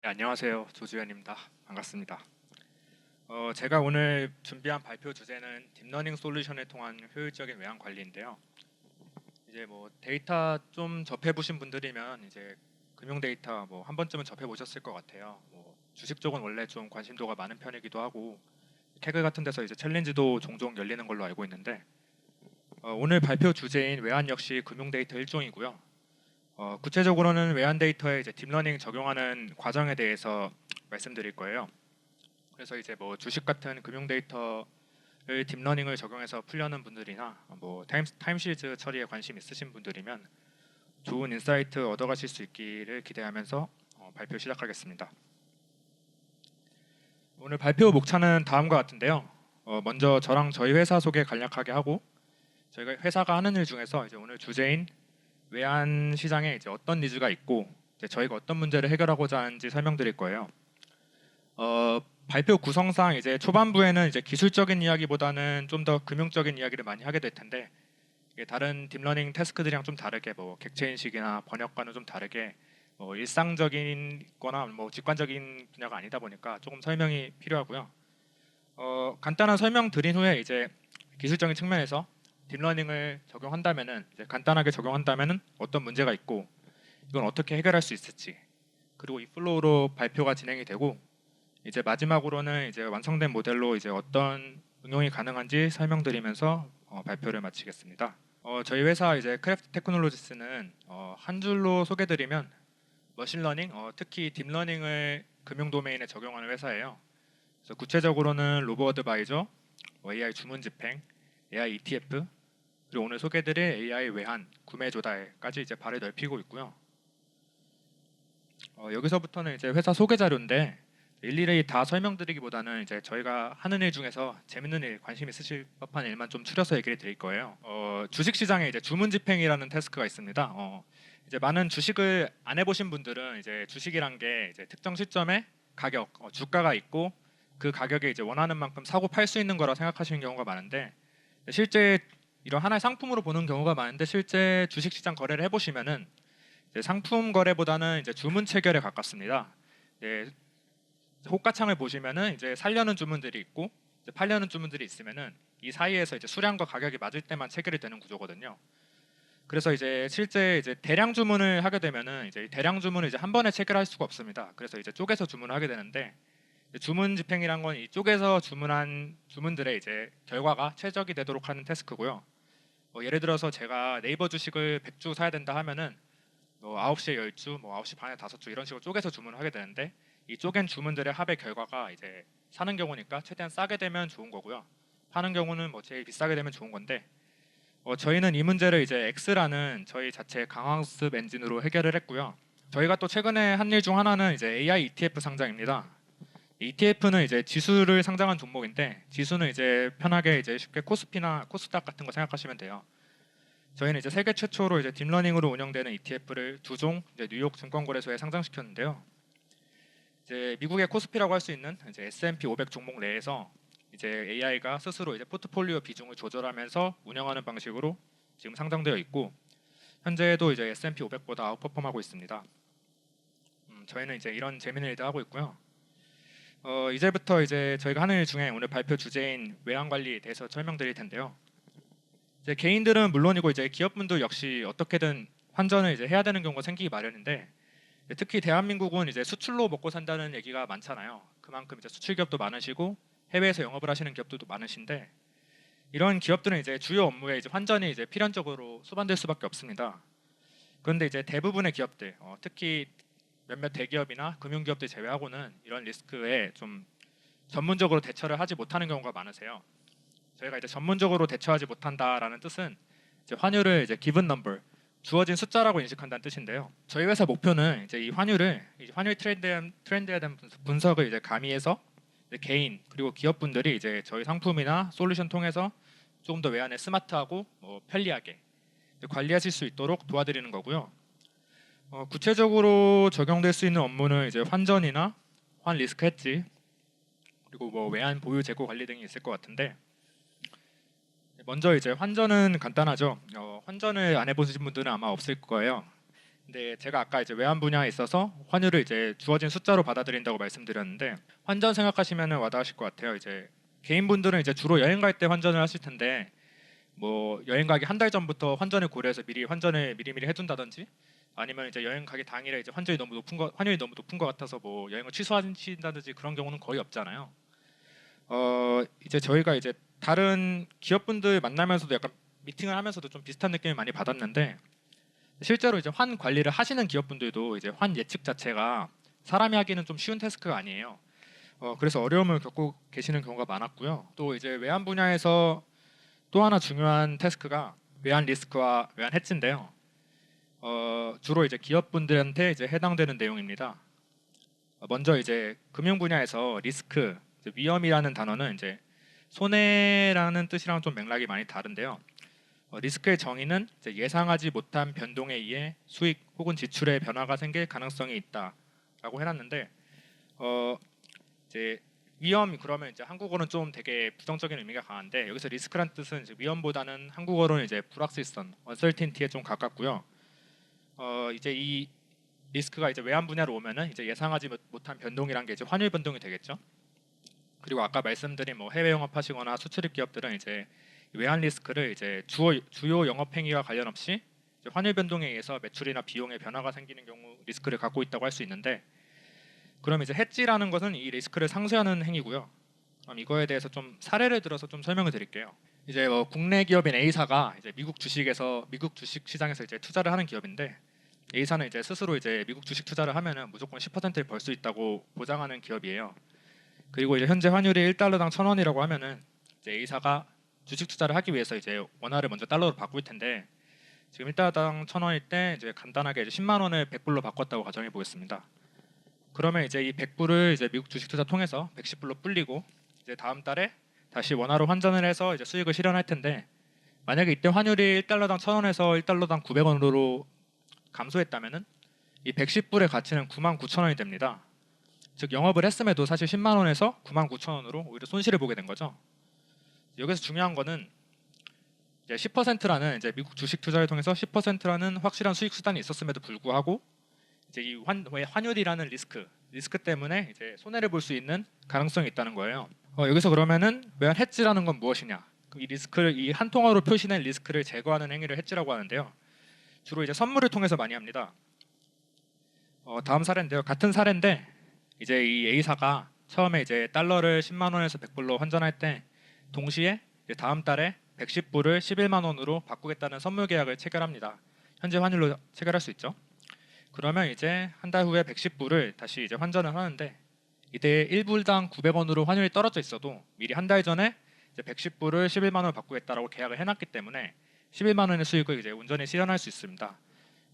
네, 안녕하세요. 조주현입니다. 반갑습니다. 제가 오늘 준비한 발표 주제는 딥러닝 솔루션을 통한 효율적인 외환 관리인데요. 이제 뭐 데이터 좀 접해 보신 분들이면 이제 금융 데이터 뭐 한 번쯤은 접해 보셨을 것 같아요. 뭐 주식 쪽은 원래 좀 관심도가 많은 편이기도 하고 태그 같은 데서 이제 챌린지도 종종 열리는 걸로 알고 있는데 오늘 발표 주제인 외환 역시 금융 데이터 일종이고요. 구체적으로는 외환 데이터에 이제 딥러닝 적용하는 과정에 대해서 말씀드릴 거예요. 그래서 이제 뭐 주식 같은 금융 데이터를 딥러닝을 적용해서 풀려는 분들이나 뭐 타임시리즈 처리에 관심 있으신 분들이면 좋은 인사이트 얻어가실 수 있기를 기대하면서 발표 시작하겠습니다. 오늘 발표 목차는 다음과 같은데요. 먼저 저랑 저희 회사 소개 간략하게 하고 저희가 회사가 하는 일 중에서 이제 오늘 주제인 외환 시장에 이제 어떤 니즈가 있고 이제 저희가 어떤 문제를 해결하고자 하는지 설명드릴 거예요. 발표 구성상 이제 초반부에는 이제 기술적인 이야기보다는 좀 더 금융적인 이야기를 많이 하게 될 텐데 이게 다른 딥러닝 태스크들이랑 좀 다르게 뭐 객체 인식이나 번역과는 좀 다르게 뭐 일상적인 거나 뭐 직관적인 분야가 아니다 보니까 조금 설명이 필요하고요. 간단한 설명 드린 후에 이제 기술적인 측면에서 딥러닝을 적용한다면은 이제 간단하게 적용한다면은 어떤 문제가 있고 이건 어떻게 해결할 수 있을지 그리고 이 플로우로 발표가 진행이 되고 이제 마지막으로는 이제 완성된 모델로 이제 어떤 응용이 가능한지 설명드리면서 발표를 마치겠습니다. 저희 회사 이제 크래프트 테크놀로지스는 한 줄로 소개드리면 머신러닝, 특히 딥러닝을 금융 도메인에 적용하는 회사예요. 그래서 구체적으로는 로보 어드바이저, AI 주문 집행, AI ETF, 그리고 오늘 소개드릴 AI 외환, 구매 조달까지 이제 발을 넓히고 있고요. 여기서부터는 이제 회사 소개 자료인데 일일이 다 설명드리기보다는 이제 저희가 하는 일 중에서 재밌는 일, 관심 있으실 법한 일만 좀 추려서 얘기를 드릴 거예요. 주식 시장에 이제 주문 집행이라는 태스크가 있습니다. 이제 많은 주식을 안 해보신 분들은 이제 주식이란 게 이제 특정 시점에 가격, 주가가 있고 그 가격에 이제 원하는 만큼 사고 팔 수 있는 거라 생각하시는 경우가 많은데 실제 이런 하나의 상품으로 보는 경우가 많은데 실제 주식 시장 거래를 해보시면은 이제 상품 거래보다는 이제 주문 체결에 가깝습니다. 이제 호가창을 보시면은 이제 살려는 주문들이 있고 이제 팔려는 주문들이 있으면은 이 사이에서 이제 수량과 가격이 맞을 때만 체결이 되는 구조거든요. 그래서 이제 실제 이제 대량 주문을 하게 되면은 이제 대량 주문을 이제 한 번에 체결할 수가 없습니다. 그래서 이제 쪼개서 주문을 하게 되는데 주문 집행이란 건 이 쪼개서 주문한 주문들의 이제 결과가 최적이 되도록 하는 태스크고요. 예를 들어서 제가 네이버 주식을 100주 사야 된다 하면은 9시에 10주, 뭐 9시 반에 5주 이런 식으로 쪼개서 주문을 하게 되는데 이 쪼갠 주문들의 합의 결과가 이제 사는 경우니까 최대한 싸게 되면 좋은 거고요. 파는 경우는 뭐 제일 비싸게 되면 좋은 건데 저희는 이 문제를 이제 X라는 저희 자체 강화학습 엔진으로 해결을 했고요. 저희가 또 최근에 한 일 중 하나는 이제 AI ETF 상장입니다. ETF는 이제 지수를 상장한 종목인데 지수는 이제 편하게 이제 쉽게 코스피나 코스닥 같은 거 생각하시면 돼요. 저희는 이제 세계 최초로 이제 딥러닝으로 운영되는 ETF를 두 종 뉴욕 증권거래소에 상장시켰는데요. 이제 미국의 코스피라고 할 수 있는 이제 S&P 500 종목 내에서 이제 AI가 스스로 이제 포트폴리오 비중을 조절하면서 운영하는 방식으로 지금 상장되어 있고 현재도 이제 S&P 500보다 아웃퍼폼하고 있습니다. 저희는 이제 이런 재미있는 일도 하고 있고요. 이제부터 이제 저희가 하는 일 중에 오늘 발표 주제인 외환 관리에 대해서 설명드릴 텐데요. 이제 개인들은 물론이고 이제 기업분들 역시 어떻게든 환전을 이제 해야 되는 경우가 생기기 마련인데 특히 대한민국은 이제 수출로 먹고 산다는 얘기가 많잖아요. 그만큼 이제 수출 기업도 많으시고 해외에서 영업을 하시는 기업들도 많으신데 이런 기업들은 이제 주요 업무에 이제 환전이 이제 필연적으로 수반될 수밖에 없습니다. 그런데 이제 대부분의 기업들, 특히 몇몇 대기업이나 금융기업들 제외하고는 이런 리스크에 좀 전문적으로 대처를 하지 못하는 경우가 많으세요. 저희가 이제 전문적으로 대처하지 못한다라는 뜻은 이제 환율을 이제 given number 주어진 숫자라고 인식한다는 뜻인데요. 저희 회사 목표는 이제 이 환율을 이제 환율 트렌드에 대한 분석을 이제 가미해서 이제 개인 그리고 기업분들이 이제 저희 상품이나 솔루션 통해서 조금 더 외환에 스마트하고 편리하게 관리하실 수 있도록 도와드리는 거고요. 구체적으로 적용될 수 있는 업무는 이제 환전이나 환 리스크 헤지 그리고 뭐 외환 보유 재고 관리 등이 있을 것 같은데 먼저 이제 환전은 간단하죠. 환전을 안 해보신 분들은 아마 없을 거예요. 근데 제가 아까 이제 외환 분야에 있어서 환율을 이제 주어진 숫자로 받아들인다고 말씀드렸는데 환전 생각하시면 와닿으실 것 같아요. 이제 개인분들은 이제 주로 여행 갈 때 환전을 하실 텐데 뭐 여행 가기 한 달 전부터 환전을 고려해서 미리 환전을 미리미리 해둔다든지 아니면 이제 여행 가기 당일에 이제 환율이 너무 높은 것 같아서 뭐 여행을 취소하신다든지 그런 경우는 거의 없잖아요. 이제 저희가 이제 다른 기업분들 만나면서도 약간 미팅을 하면서도 좀 비슷한 느낌을 많이 받았는데 실제로 이제 환 관리를 하시는 기업분들도 이제 환 예측 자체가 사람이 하기는 좀 쉬운 태스크가 아니에요. 그래서 어려움을 겪고 계시는 경우가 많았고요. 또 이제 외환 분야에서 또 하나 중요한 태스크가 외환 리스크와 외환 해지인데요. 주로 이제 기업분들한테 이제 해당되는 내용입니다. 먼저 이제 금융 분야에서 리스크, 이제 위험이라는 단어는 이제 손해라는 뜻이랑 좀 맥락이 많이 다른데요. 리스크의 정의는 이제 예상하지 못한 변동에 의해 수익 혹은 지출의 변화가 생길 가능성이 있다라고 해놨는데 이제 위험 그러면 이제 한국어는 좀 되게 부정적인 의미가 강한데 여기서 리스크란 뜻은 이제 위험보다는 한국어로는 이제 불확실성, uncertainty에 좀 가깝고요. 이제 이 리스크가 이제 외환 분야로 오면은 이제 예상하지 못한 변동이란 게 이제 환율 변동이 되겠죠. 그리고 아까 말씀드린 뭐 해외 영업하시거나 수출입 기업들은 이제 외환 리스크를 이제 주요 영업 행위와 관련 없이 이제 환율 변동에 의해서 매출이나 비용의 변화가 생기는 경우 리스크를 갖고 있다고 할 수 있는데 그럼 이제 해지라는 것은 이 리스크를 상쇄하는 행위고요. 그럼 이거에 대해서 좀 사례를 들어서 좀 설명을 드릴게요. 이제 뭐 국내 기업인 A사가 이제 미국 주식 시장에서 이제 투자를 하는 기업인데 A사는 이제 스스로 이제 미국 주식 투자를 하면은 무조건 10%를 벌 수 있다고 보장하는 기업이에요. 그리고 이제 현재 환율이 1달러당 1,000원이라고 하면은 이제 A사가 주식 투자를 하기 위해서 이제 원화를 먼저 달러로 바꿀 텐데 지금 1달러당 1,000원일 때 이제 간단하게 이제 10만 원을 100불로 바꿨다고 가정해 보겠습니다. 그러면 이제 이 100불을 이제 미국 주식 투자 통해서 110불로 불리고 이제 다음 달에 다시 원화로 환전을 해서 이제 수익을 실현할 텐데 만약에 이때 환율이 1달러당 1,000원에서 1달러당 900원으로 감소했다면은 이 110불의 가치는 99,000원이 됩니다. 즉 영업을 했음에도 사실 10만 원에서 99,000원으로 오히려 손실을 보게 된 거죠. 여기서 중요한 거는 이제 10%라는 이제 미국 주식 투자를 통해서 10%라는 확실한 수익 수단이 있었음에도 불구하고 이제 이 환율이라는 리스크 때문에 이제 손해를 볼 수 있는 가능성이 있다는 거예요. 여기서 그러면은 외환 해지라는 건 무엇이냐? 이 리스크를 이 한 통화로 표시된 리스크를 제거하는 행위를 해지라고 하는데요. 주로 이제 선물을 통해서 많이 합니다. 다음 사례인데요. 같은 사례인데 이제 이 A사가 처음에 이제 달러를 10만 원에서 100불로 환전할 때 동시에 이제 다음 달에 110불을 11만 원으로 바꾸겠다는 선물 계약을 체결합니다. 현재 환율로 체결할 수 있죠. 그러면 이제 한 달 후에 110불을 다시 이제 환전을 하는데 이때 1불당 900원으로 환율이 떨어져 있어도 미리 한 달 전에 이제 110불을 11만 원을 바꾸겠다라고 계약을 해놨기 때문에 11만 원의 수익을 이제 온전히 실현할 수 있습니다.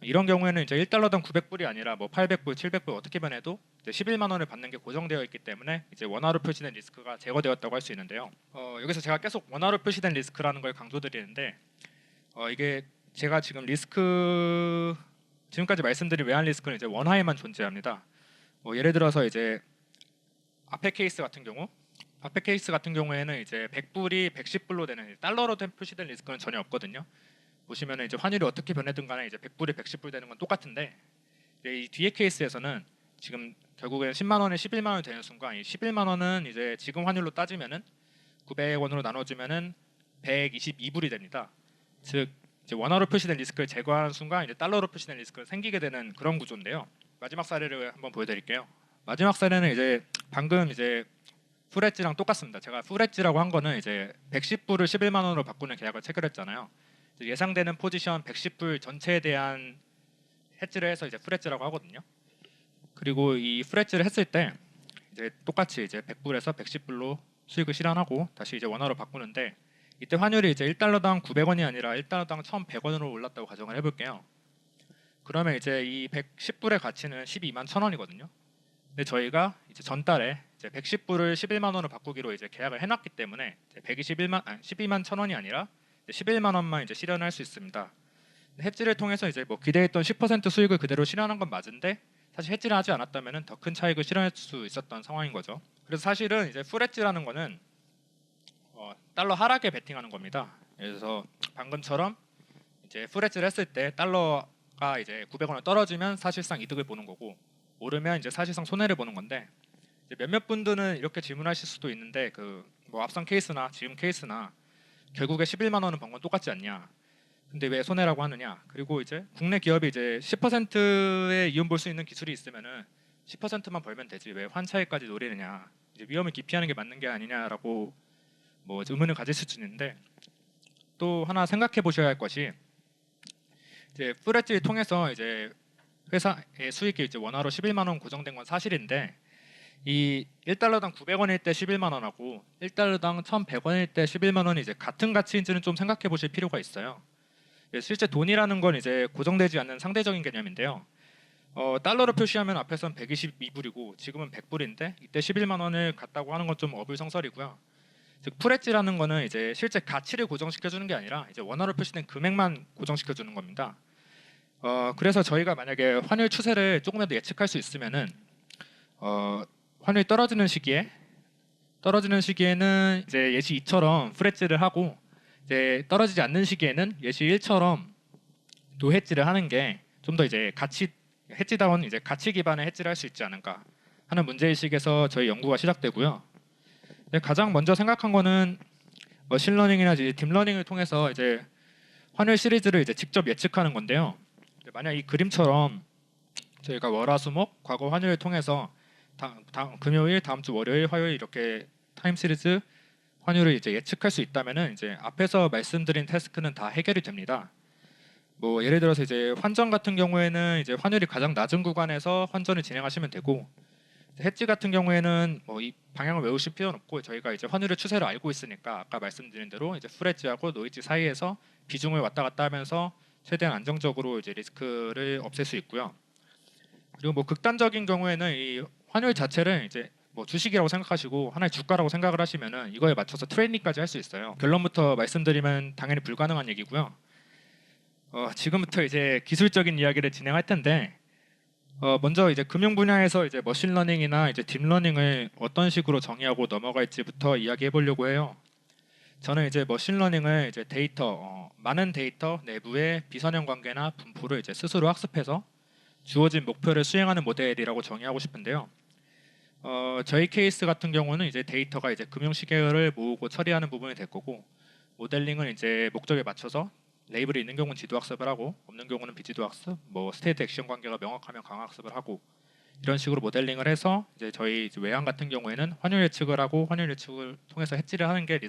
이런 경우에는 이제 1달러당 900불이 아니라 뭐 800불, 700불 어떻게 변해도 이제 11만 원을 받는 게 고정되어 있기 때문에 이제 원화로 표시된 리스크가 제거되었다고 할 수 있는데요. 여기서 제가 계속 원화로 표시된 리스크라는 걸 강조드리는데 이게 제가 지금 지금까지 말씀드린 외환 리스크는 이제 원화에만 존재합니다. 예를 들어서 이제 앞에 케이스 같은 경우에는 이제 100불이 110불로 되는 달러로 표시된 리스크는 전혀 없거든요. 보시면은 이제 환율이 어떻게 변해든 간에 이제 100불이 110불 되는 건 똑같은데 이 뒤에 케이스에서는 지금 결국엔 10만 원에 11만 원이 되는 순간 이 11만 원은 이제 지금 환율로 따지면은 900원으로 나눠주면은 122불이 됩니다. 즉 이제 원화로 표시된 리스크를 제거하는 순간 이제 달러로 표시된 리스크가 생기게 되는 그런 구조인데요. 마지막 사례를 한번 보여드릴게요. 마지막 사례는 이제 방금 이제 풀엣지랑 똑같습니다. 제가 풀엣지라고 한 거는 이제 110불을 11만 원으로 바꾸는 계약을 체결했잖아요. 예상되는 포지션 110불 전체에 대한 해지를 해서 이제 풀엣지라고 하거든요. 그리고 이 풀엣지를 했을 때 이제 똑같이 이제 100불에서 110불로 수익을 실현하고 다시 이제 원화로 바꾸는데 이때 환율이 이제 1달러당 900원이 아니라 1달러당 1,100원으로 올랐다고 가정을 해볼게요. 그러면 이제 이 110불의 가치는 12만 1,000원이거든요. 근데 저희가 이제 전달에 이제 110불을 11만 원으로 바꾸기로 이제 계약을 해놨기 때문에 12만 1,000원이 아니라 11만 원만 이제 실현할 수 있습니다. 해지를 통해서 이제 뭐 기대했던 10% 수익을 그대로 실현한 건 맞은데 사실 해지를 하지 않았다면은 더 큰 차익을 실현할 수 있었던 상황인 거죠. 그래서 사실은 이제 풀해지라는 거는 달러 하락에 베팅하는 겁니다. 그래서 방금처럼 이제 풀해지를 했을 때 달러 원가가 이제 900원을 떨어지면 사실상 이득을 보는 거고 오르면 이제 사실상 손해를 보는 건데 이제 몇몇 분들은 이렇게 질문하실 수도 있는데 그 뭐 앞선 케이스나 지금 케이스나 결국에 11만 원은 번 건 똑같지 않냐? 근데 왜 손해라고 하느냐? 그리고 이제 국내 기업이 이제 10%의 이윤 볼 수 있는 기술이 있으면은 10%만 벌면 되지 왜 환차익까지 노리느냐? 이제 위험을 기피하는 게 맞는 게 아니냐라고 뭐 의문을 가지실 수 있는데 또 하나 생각해 보셔야 할 것이 이제 프레지를 통해서 이제 회사의 수익이 이제 원화로 11만 원 고정된 건 사실인데 이 1달러당 900원일 때 11만 원하고 1달러당 1,100원일 때 11만 원이 이제 같은 가치인지는 좀 생각해 보실 필요가 있어요. 실제 돈이라는 건 이제 고정되지 않는 상대적인 개념인데요. 달러로 표시하면 앞에선 122불이고 지금은 100불인데 이때 11만 원을 갖다고 하는 건 좀 어불성설이고요. 즉 프레지라는 거는 이제 실제 가치를 고정시켜 주는 게 아니라 이제 원화로 표시된 금액만 고정시켜 주는 겁니다. 그래서 저희가 만약에 환율 추세를 조금이라도 예측할 수 있으면은 환율이 떨어지는 시기에는 이제 예시 2처럼 프레지를 하고 이제 떨어지지 않는 시기에는 예시 1처럼 또 헤지를 하는 게 좀 더 이제 헤지다운 이제 가치 기반의 헤지를 할 수 있지 않을까 하는 문제의식에서 저희 연구가 시작되고요. 가장 먼저 생각한 거는 머신러닝이나 이제 딥러닝을 통해서 이제 환율 시리즈를 이제 직접 예측하는 건데요. 만약 이 그림처럼 저희가 월화수목 과거 환율을 통해서 다음 금요일, 다음 주 월요일, 화요일 이렇게 타임 시리즈 환율을 이제 예측할 수 있다면은 이제 앞에서 말씀드린 태스크는 다 해결이 됩니다. 뭐 예를 들어서 이제 환전 같은 경우에는 이제 환율이 가장 낮은 구간에서 환전을 진행하시면 되고 헤지 같은 경우에는 뭐 이 방향을 외우실 필요는 없고 저희가 이제 환율의 추세를 알고 있으니까 아까 말씀드린 대로 이제 프레지하고 노이지 사이에서 비중을 왔다 갔다 하면서 최대한 안정적으로 이제 리스크를 없앨 수 있고요. 그리고 뭐 극단적인 경우에는 이 환율 자체를 이제 뭐 주식이라고 생각하시고 하나의 주가라고 생각을 하시면은 이거에 맞춰서 트레이딩까지 할 수 있어요. 결론부터 말씀드리면 당연히 불가능한 얘기고요. 지금부터 이제 기술적인 이야기를 진행할 텐데 먼저 이제 금융 분야에서 이제 머신러닝이나 이제 딥러닝을 어떤 식으로 정의하고 넘어갈지부터 이야기해 보려고 해요. 저는 이제 머신러닝을 이제 많은 데이터 내부의 비선형 관계나 분포를 이제 스스로 학습해서 주어진 목표를 수행하는 모델이라고 정의하고 싶은데요. 저희 케이스 같은 경우는 이제 데이터가 이제 금융 시계열을 모으고 처리하는 부분이 될 거고 모델링은 이제 목적에 맞춰서 레이블이 있는 경우는 지도 학습을 하고 없는 경우는 비지도 학습, 뭐 스테이트 액션 관계가 명확하면 강화 학습을 하고 이런 식으로 모델링을 해서 이제 저희 이제 외항 같은 경우에는 환율 예측을 하고 환율 예측을 통해서 해지를 하는 게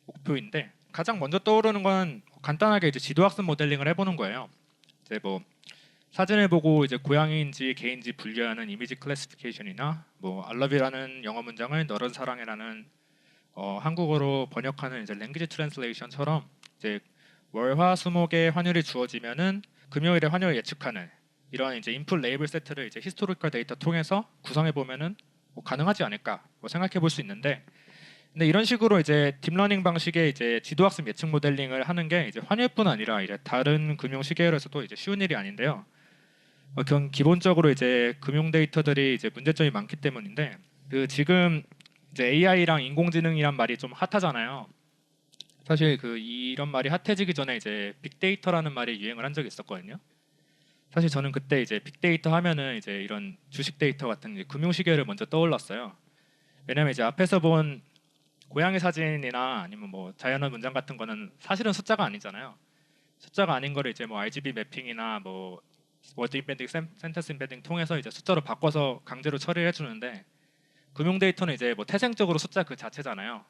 목표인데 가장 먼저 떠오르는 건 간단하게 이제 지도 학습 모델링을 해보는 거예요. 이제 뭐 사진을 보고 이제 고양이인지 개인지 분류하는 이미지 클래시피케이션이나 뭐 알러비라는 영어 문장을 너를 사랑해라는 한국어로 번역하는 이제 랭귀지 트랜슬레이션처럼 이제 월화수목의 환율이 주어지면은 금요일에 환율을 예측하는 이런 이제 인풋 레이블 세트를 이제 히스토리컬 데이터 통해서 구성해 보면은 뭐 가능하지 않을까 뭐 생각해 볼 수 있는데 근데 이런 식으로 이제 딥러닝 방식의 이제 지도학습 예측 모델링을 하는 게 이제 환율뿐 아니라 이제 다른 금융 시계열에서도 이제 쉬운 일이 아닌데요. 기본적으로 이제 금융 데이터들이 이제 문제점이 많기 때문인데 그 지금 이제 AI랑 인공지능이란 말이 좀 핫하잖아요. 사실 그 이런 말이 핫해지기 전에 이제 빅데이터라는 말이 유행을 한 적이 있었거든요. 사실 저는 그때 이제 빅데이터 하면은 이제 이런 주식 데이터 같은 이제 금융 시계를 먼저 떠올랐어요. 왜냐면 이제 앞에서 본 고양이 사진이나 아니면 뭐 자연어 문장 같은 거는 사실은 숫자가 아니잖아요. 숫자가 아닌 거를 이제 뭐 RGB 매핑이나 뭐 워드 임베딩, 센텐스 임베딩 통해서 이제 숫자로 바꿔서 강제로 처리를 해주는데 금융 데이터는 이제 뭐 태생적으로 숫자 그 자체잖아요.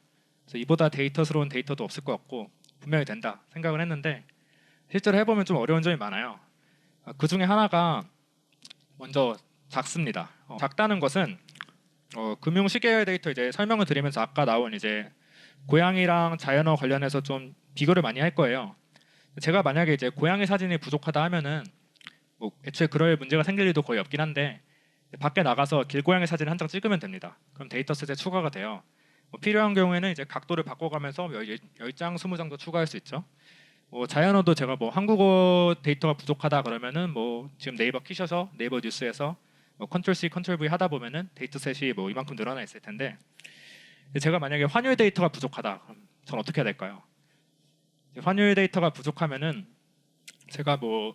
그래서 이보다 데이터스러운 데이터도 없을 것 같고 분명히 된다 생각을 했는데 실제로 해보면 좀 어려운 점이 많아요. 그 중에 하나가 먼저 작습니다. 작다는 것은 금융 시계열 데이터 이제 설명을 드리면서 아까 나온 이제 고양이랑 자연어 관련해서 좀 비교를 많이 할 거예요. 제가 만약에 이제 고양이 사진이 부족하다 하면은 뭐 애초에 그럴 문제가 생길 일도 거의 없긴 한데 밖에 나가서 길고양이 사진 한 장 찍으면 됩니다. 그럼 데이터셋에 추가가 돼요. 뭐 필요한 경우에는 이제 각도를 바꿔가면서 10장, 20장도 추가할 수 있죠. 뭐 자연어도 제가 뭐 한국어 데이터가 부족하다 그러면은 뭐 지금 네이버 키셔서 네이버 뉴스에서 뭐 컨트롤 C, 컨트롤 V 하다 보면은 데이터셋이 뭐 이만큼 늘어나 있을 텐데 제가 만약에 환율 데이터가 부족하다 그럼 전 어떻게 해야 될까요? 환율 데이터가 부족하면은 제가 뭐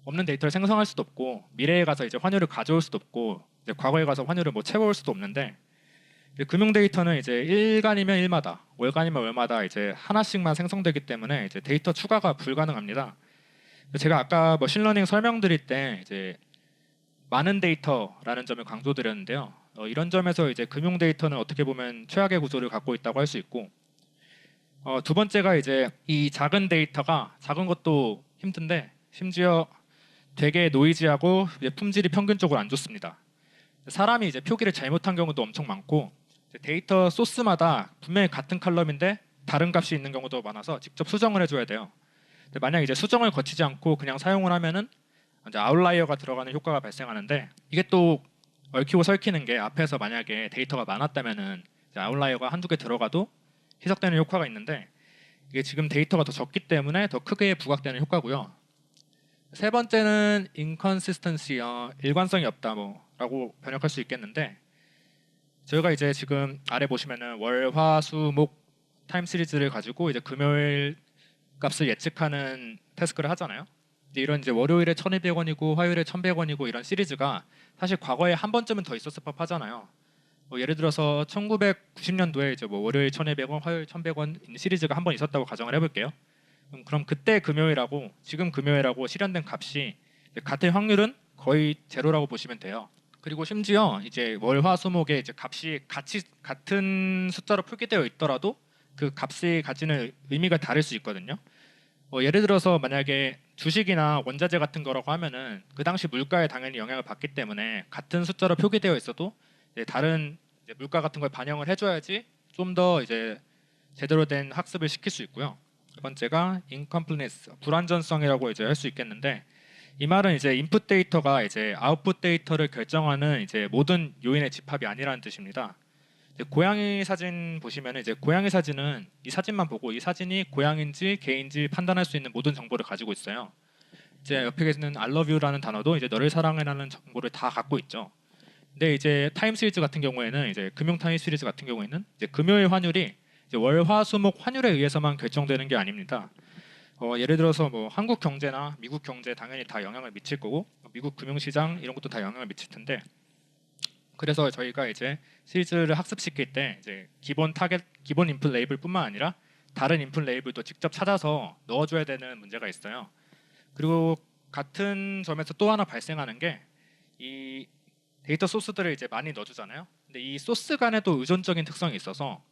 없는 데이터를 생성할 수도 없고 미래에 가서 이제 환율을 가져올 수도 없고 이제 과거에 가서 환율을 뭐 채워올 수도 없는데 이제 금융 데이터는 이제 일간이면 일마다, 월간이면 월마다 이제 하나씩만 생성되기 때문에 이제 데이터 추가가 불가능합니다. 제가 아까 머신러닝 설명드릴 때 이제 많은 데이터라는 점을 강조드렸는데요. 이런 점에서 이제 금융 데이터는 어떻게 보면 최악의 구조를 갖고 있다고 할 수 있고, 두 번째가 이제 이 작은 데이터가 작은 것도 힘든데 심지어 되게 노이즈하고 이제 품질이 평균적으로 안 좋습니다. 사람이 이제 표기를 잘못한 경우도 엄청 많고 데이터 소스마다 분명히 같은 컬럼인데 다른 값이 있는 경우도 많아서 직접 수정을 해줘야 돼요. 만약 이제 수정을 거치지 않고 그냥 사용을 하면은 이제 아웃라이어가 들어가는 효과가 발생하는데 이게 또 얽히고 설키는 게 앞에서 만약에 데이터가 많았다면은 이제 아웃라이어가 한두 개 들어가도 희석되는 효과가 있는데 이게 지금 데이터가 더 적기 때문에 더 크게 부각되는 효과고요. 세 번째는 inconsistency, 일관성이 없다 뭐라고 번역할 수 있겠는데 저희가 이제 지금 아래 보시면은 월, 화, 수, 목 타임 시리즈를 가지고 이제 금요일 값을 예측하는 태스크를 하잖아요. 이런 이제 월요일에 1,200원이고 화요일에 1,100원이고 이런 시리즈가 사실 과거에 한 번쯤은 더 있었을 법하잖아요. 예를 들어서 1990년도에 이제 뭐 월요일 1,200원, 화요일 1,100원 시리즈가 한 번 있었다고 가정을 해볼게요. 그럼 그때 금요일하고 지금 금요일하고 실현된 값이 같은 확률은 거의 제로라고 보시면 돼요. 그리고 심지어 이제 월, 화, 수, 목에 이제 값이 같은 숫자로 표기되어 있더라도 그 값이 가지는 의미가 다를 수 있거든요. 예를 들어서 만약에 주식이나 원자재 같은 거라고 하면은 그 당시 물가에 당연히 영향을 받기 때문에 같은 숫자로 표기되어 있어도 이제 다른 이제 물가 같은 걸 반영을 해줘야지 좀 더 이제 제대로 된 학습을 시킬 수 있고요. 두 번째가 incompleteness, 불완전성이라고 이제 할 수 있겠는데 이 말은 이제 인풋 데이터가 이제 아웃풋 데이터를 결정하는 이제 모든 요인의 집합이 아니라는 뜻입니다. 고양이 사진 보시면 이제 고양이 사진은 이 사진만 보고 이 사진이 고양인지 개인지 판단할 수 있는 모든 정보를 가지고 있어요. 이제 옆에 계시는 I love you라는 단어도 이제 너를 사랑해라는 정보를 다 갖고 있죠. 근데 이제 타임 시리즈 같은 경우에는 이제 금융 타임 시리즈 같은 경우에는 이제 금요일 환율이 이제 월, 화, 수, 목 환율에 의해서만 결정되는 게 아닙니다. 예를 들어서 뭐 한국 경제나 미국 경제 당연히 다 영향을 미칠 거고 미국 금융시장 이런 것도 다 영향을 미칠 텐데 그래서 저희가 이제 시리즈를 학습시킬 때 이제 기본 타겟, 기본 인풋 레이블뿐만 아니라 다른 인풋 레이블도 직접 찾아서 넣어줘야 되는 문제가 있어요. 그리고 같은 점에서 또 하나 발생하는 게 이 데이터 소스들을 이제 많이 넣어주잖아요. 근데 이 소스 간에도 의존적인 특성이 있어서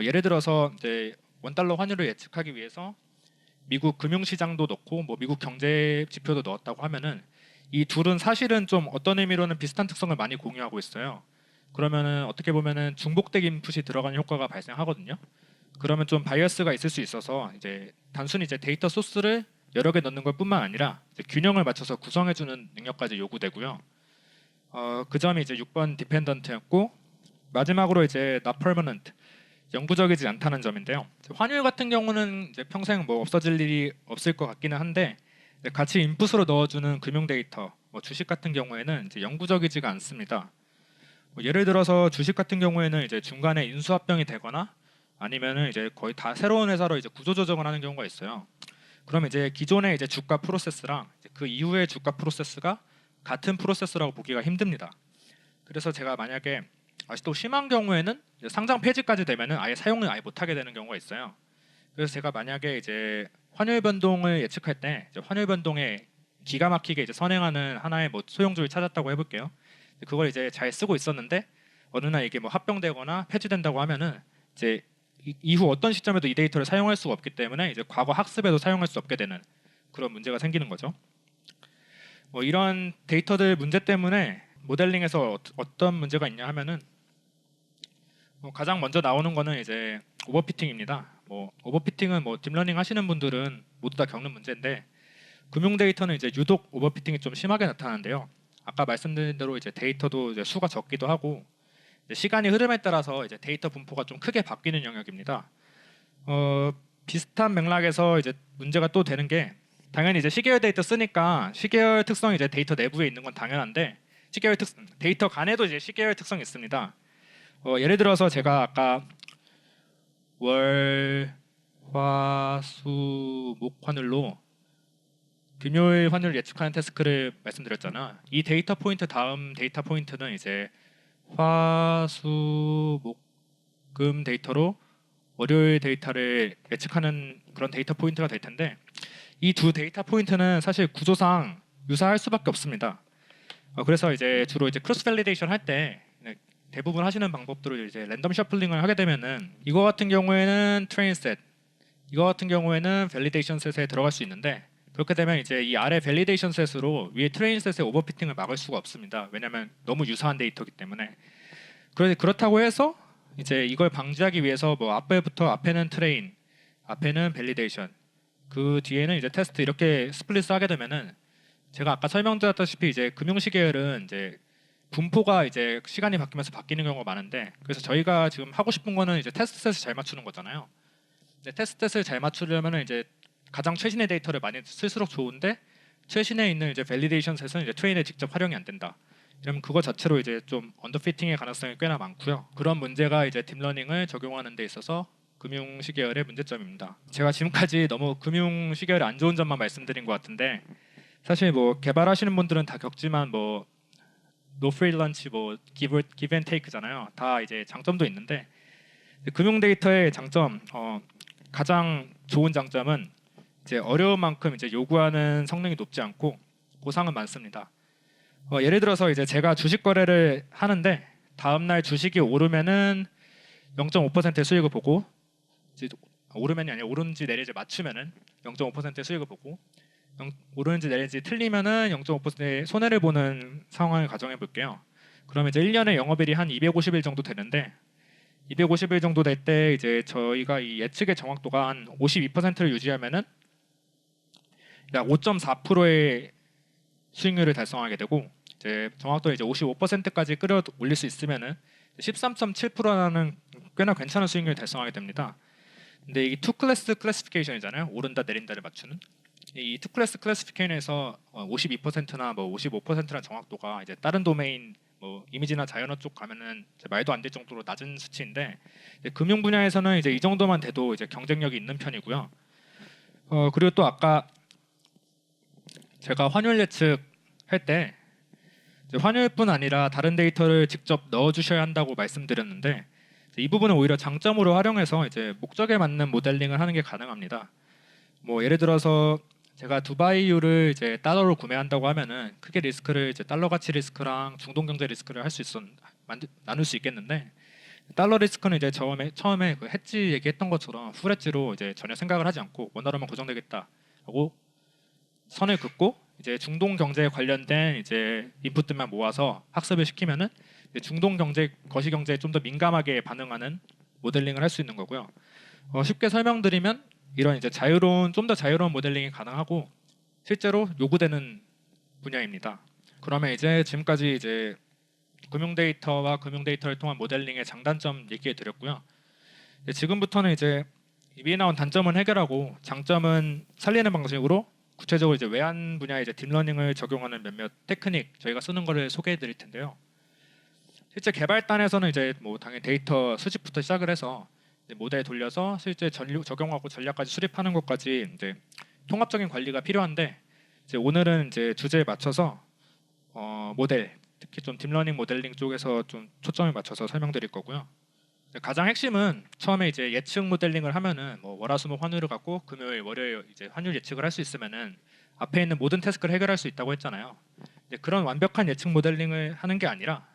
예를 들어서 이제 원달러 환율을 예측하기 위해서 미국 금융시장도 넣고 뭐 미국 경제 지표도 넣었다고 하면은 이 둘은 사실은 좀 어떤 의미로는 비슷한 특성을 많이 공유하고 있어요. 그러면은 어떻게 보면은 중복된 인풋이 들어가는 효과가 발생하거든요. 그러면 좀 바이어스가 있을 수 있어서 이제 단순히 이제 데이터 소스를 여러 개 넣는 것뿐만 아니라 이제 균형을 맞춰서 구성해주는 능력까지 요구되고요. 그 점이 이제 6번 디펜던트였고 마지막으로 이제 not permanent, 영구적이지 않다는 점인데요. 환율 같은 경우는 이제 평생 뭐 없어질 일이 없을 것 같기는 한데 같이 인풋으로 넣어주는 금융 데이터, 뭐 주식 같은 경우에는 이제 영구적이지가 않습니다. 예를 들어서 주식 같은 경우에는 이제 중간에 인수합병이 되거나 아니면은 이제 거의 다 새로운 회사로 이제 구조조정을 하는 경우가 있어요. 그럼 이제 기존의 이제 주가 프로세스랑 이제 그 이후의 주가 프로세스가 같은 프로세스라고 보기가 힘듭니다. 그래서 제가 만약에 아직도 심한 경우에는 이제 상장 폐지까지 되면은 아예 사용을 아예 못하게 되는 경우가 있어요. 그래서 제가 만약에 이제 환율 변동을 예측할 때 이제 환율 변동에 기가 막히게 이제 선행하는 하나의 뭐 소용조를 찾았다고 해볼게요. 그걸 이제 잘 쓰고 있었는데 어느 날 이게 뭐 합병되거나 폐지된다고 하면은 이제 이후 어떤 시점에도 이 데이터를 사용할 수가 없기 때문에 이제 과거 학습에도 사용할 수 없게 되는 그런 문제가 생기는 거죠. 이런 데이터들 문제 때문에 모델링에서 어떤 문제가 있냐 하면은 가장 먼저 나오는 거는 이제 오버피팅입니다. 오버피팅은 뭐 딥러닝 하시는 분들은 모두 다 겪는 문제인데 금융 데이터는 이제 유독 오버피팅이 좀 심하게 나타나는데요. 아까 말씀드린 대로 이제 데이터도 이제 수가 적기도 하고 이제 시간이 흐름에 따라서 이제 데이터 분포가 좀 크게 바뀌는 영역입니다. 비슷한 맥락에서 이제 문제가 또 되는 게 당연히 이제 시계열 데이터 쓰니까 시계열 특성이 이제 데이터 내부에 있는 건 당연한데 시계열 데이터 간에도 이제 시계열 특성이 있습니다. 예를 들어서 제가 아까 월, 화, 수, 목 환율로 금요일 환율 예측하는 태스크를 말씀드렸잖아. 이 데이터 포인트 다음 데이터 포인트는 이제 화수목금 데이터로 월요일 데이터를 예측하는 그런 데이터 포인트가 될 텐데, 이 두 데이터 포인트는 사실 구조상 유사할 수밖에 없습니다. 그래서 이제 주로 이제 크로스 밸리데이션 할 때 대부분 하시는 방법들을 이제 랜덤 셔플링을 하게 되면은, 이거 같은 경우에는 트레인 셋, 이거 같은 경우에는 밸리데이션 셋에 들어갈 수 있는데, 그렇게 되면 이제 이 아래 밸리데이션 셋으로 위에 트레인 셋의 오버피팅을 막을 수가 없습니다. 왜냐하면 너무 유사한 데이터이기 때문에. 그렇다고 해서 이제 이걸 방지하기 위해서 뭐 앞에는 트레인, 앞에는 밸리데이션, 그 뒤에는 이제 테스트, 이렇게 스플릿을 하게 되면은, 제가 아까 설명드렸다시피 이제 금융시계열은 이제 분포가 이제 시간이 바뀌면서 바뀌는 경우가 많은데, 그래서 저희가 지금 하고 싶은 거는 이제 테스트 셋을 잘 맞추는 거잖아요. 근데 테스트 셋을 잘 맞추려면 이제 가장 최신의 데이터를 많이 쓸수록 좋은데, 최신에 있는 이제 밸리데이션 셋은 이제 트레인에 직접 활용이 안 된다. 그러면 그거 자체로 이제 좀 언더피팅의 가능성이 꽤나 많고요. 그런 문제가 이제 딥러닝을 적용하는 데 있어서 금융시계열의 문제점입니다. 제가 지금까지 너무 금융시계열의 안 좋은 점만 말씀드린 것 같은데, 사실 뭐 개발하시는 분들은 다 겪지만 뭐 노 프리 런치, 뭐 기브 앤 테이크잖아요. 다 이제 장점도 있는데, 금융 데이터의 장점, 가장 좋은 장점은 이제 어려운 만큼 이제 요구하는 성능이 높지 않고 보상은 많습니다. 예를 들어서 이제 제가 주식 거래를 하는데, 다음 날 주식이 오르면은 0.5%의 수익을 보고, 이제 오르면이 아니라 오르는지 내리는지 맞추면은 0.5%의 수익을 보고, 오르는지 내리는지 틀리면은 0.5%의 손해를 보는 상황을 가정해 볼게요. 그러면 이제 1년에 영업일이 한 250일 정도 되는데, 250일 정도 될 때 이제 저희가 이 예측의 정확도가 한 52%를 유지하면은 약 5.4%의 수익률을 달성하게 되고, 이제 정확도를 이제 55%까지 끌어올릴 수 있으면은 13.7%라는 꽤나 괜찮은 수익률을 달성하게 됩니다. 근데 이 투 클래스 클래시피케이션이잖아요. 오른다 내린다를 맞추는. 이 투 클래스 클래시피케이션에서 52%나 뭐 55%란 정확도가 이제 다른 도메인 뭐 이미지나 자연어 쪽 가면은 말도 안 될 정도로 낮은 수치인데, 금융 분야에서는 이제 이 정도만 돼도 이제 경쟁력이 있는 편이고요. 그리고 또 아까 제가 환율 예측할 때 환율뿐 아니라 다른 데이터를 직접 넣어주셔야 한다고 말씀드렸는데, 이 부분은 오히려 장점으로 활용해서 이제 목적에 맞는 모델링을 하는 게 가능합니다. 뭐 예를 들어서 제가 두바이유를 이제 달러로 구매한다고 하면은 크게 리스크를 이제 달러 가치 리스크랑 중동 경제 리스크를 나눌 수 있겠는데, 달러 리스크는 이제 처음에 그 해지 얘기했던 것처럼 풀해지로 이제 전혀 생각을 하지 않고 원달러만 고정되겠다 하고 선을 긋고, 이제 중동 경제에 관련된 이제 인풋들만 모아서 학습을 시키면은 중동 경제, 거시 경제에 좀 더 민감하게 반응하는 모델링을 할 수 있는 거고요. 쉽게 설명드리면 이런 이제 좀 더 자유로운 모델링이 가능하고 실제로 요구되는 분야입니다. 그러면 이제 지금까지 이제 금융 데이터와 금융 데이터를 통한 모델링의 장단점 얘기해 드렸고요. 지금부터는 이제 위에 나온 단점은 해결하고 장점은 살리는 방식으로 구체적으로 이제 외환 분야의 이제 딥러닝을 적용하는 몇몇 테크닉 저희가 쓰는 거를 소개해 드릴 텐데요. 실제 개발단에서는 이제 뭐 당연히 데이터 수집부터 시작을 해서 이제 모델 돌려서 실제 적용하고 전략까지 수립하는 것까지 이제 통합적인 관리가 필요한데, 이제 오늘은 이제 주제에 맞춰서 모델, 특히 좀 딥러닝 모델링 쪽에서 좀 초점을 맞춰서 설명드릴 거고요. 가장 핵심은 처음에 이제 예측 모델링을 하면은 뭐 월화수목 환율을 갖고 금요일 월요일 이제 환율 예측을 할 수 있으면은 앞에 있는 모든 태스크를 해결할 수 있다고 했잖아요. 그런 완벽한 예측 모델링을 하는 게 아니라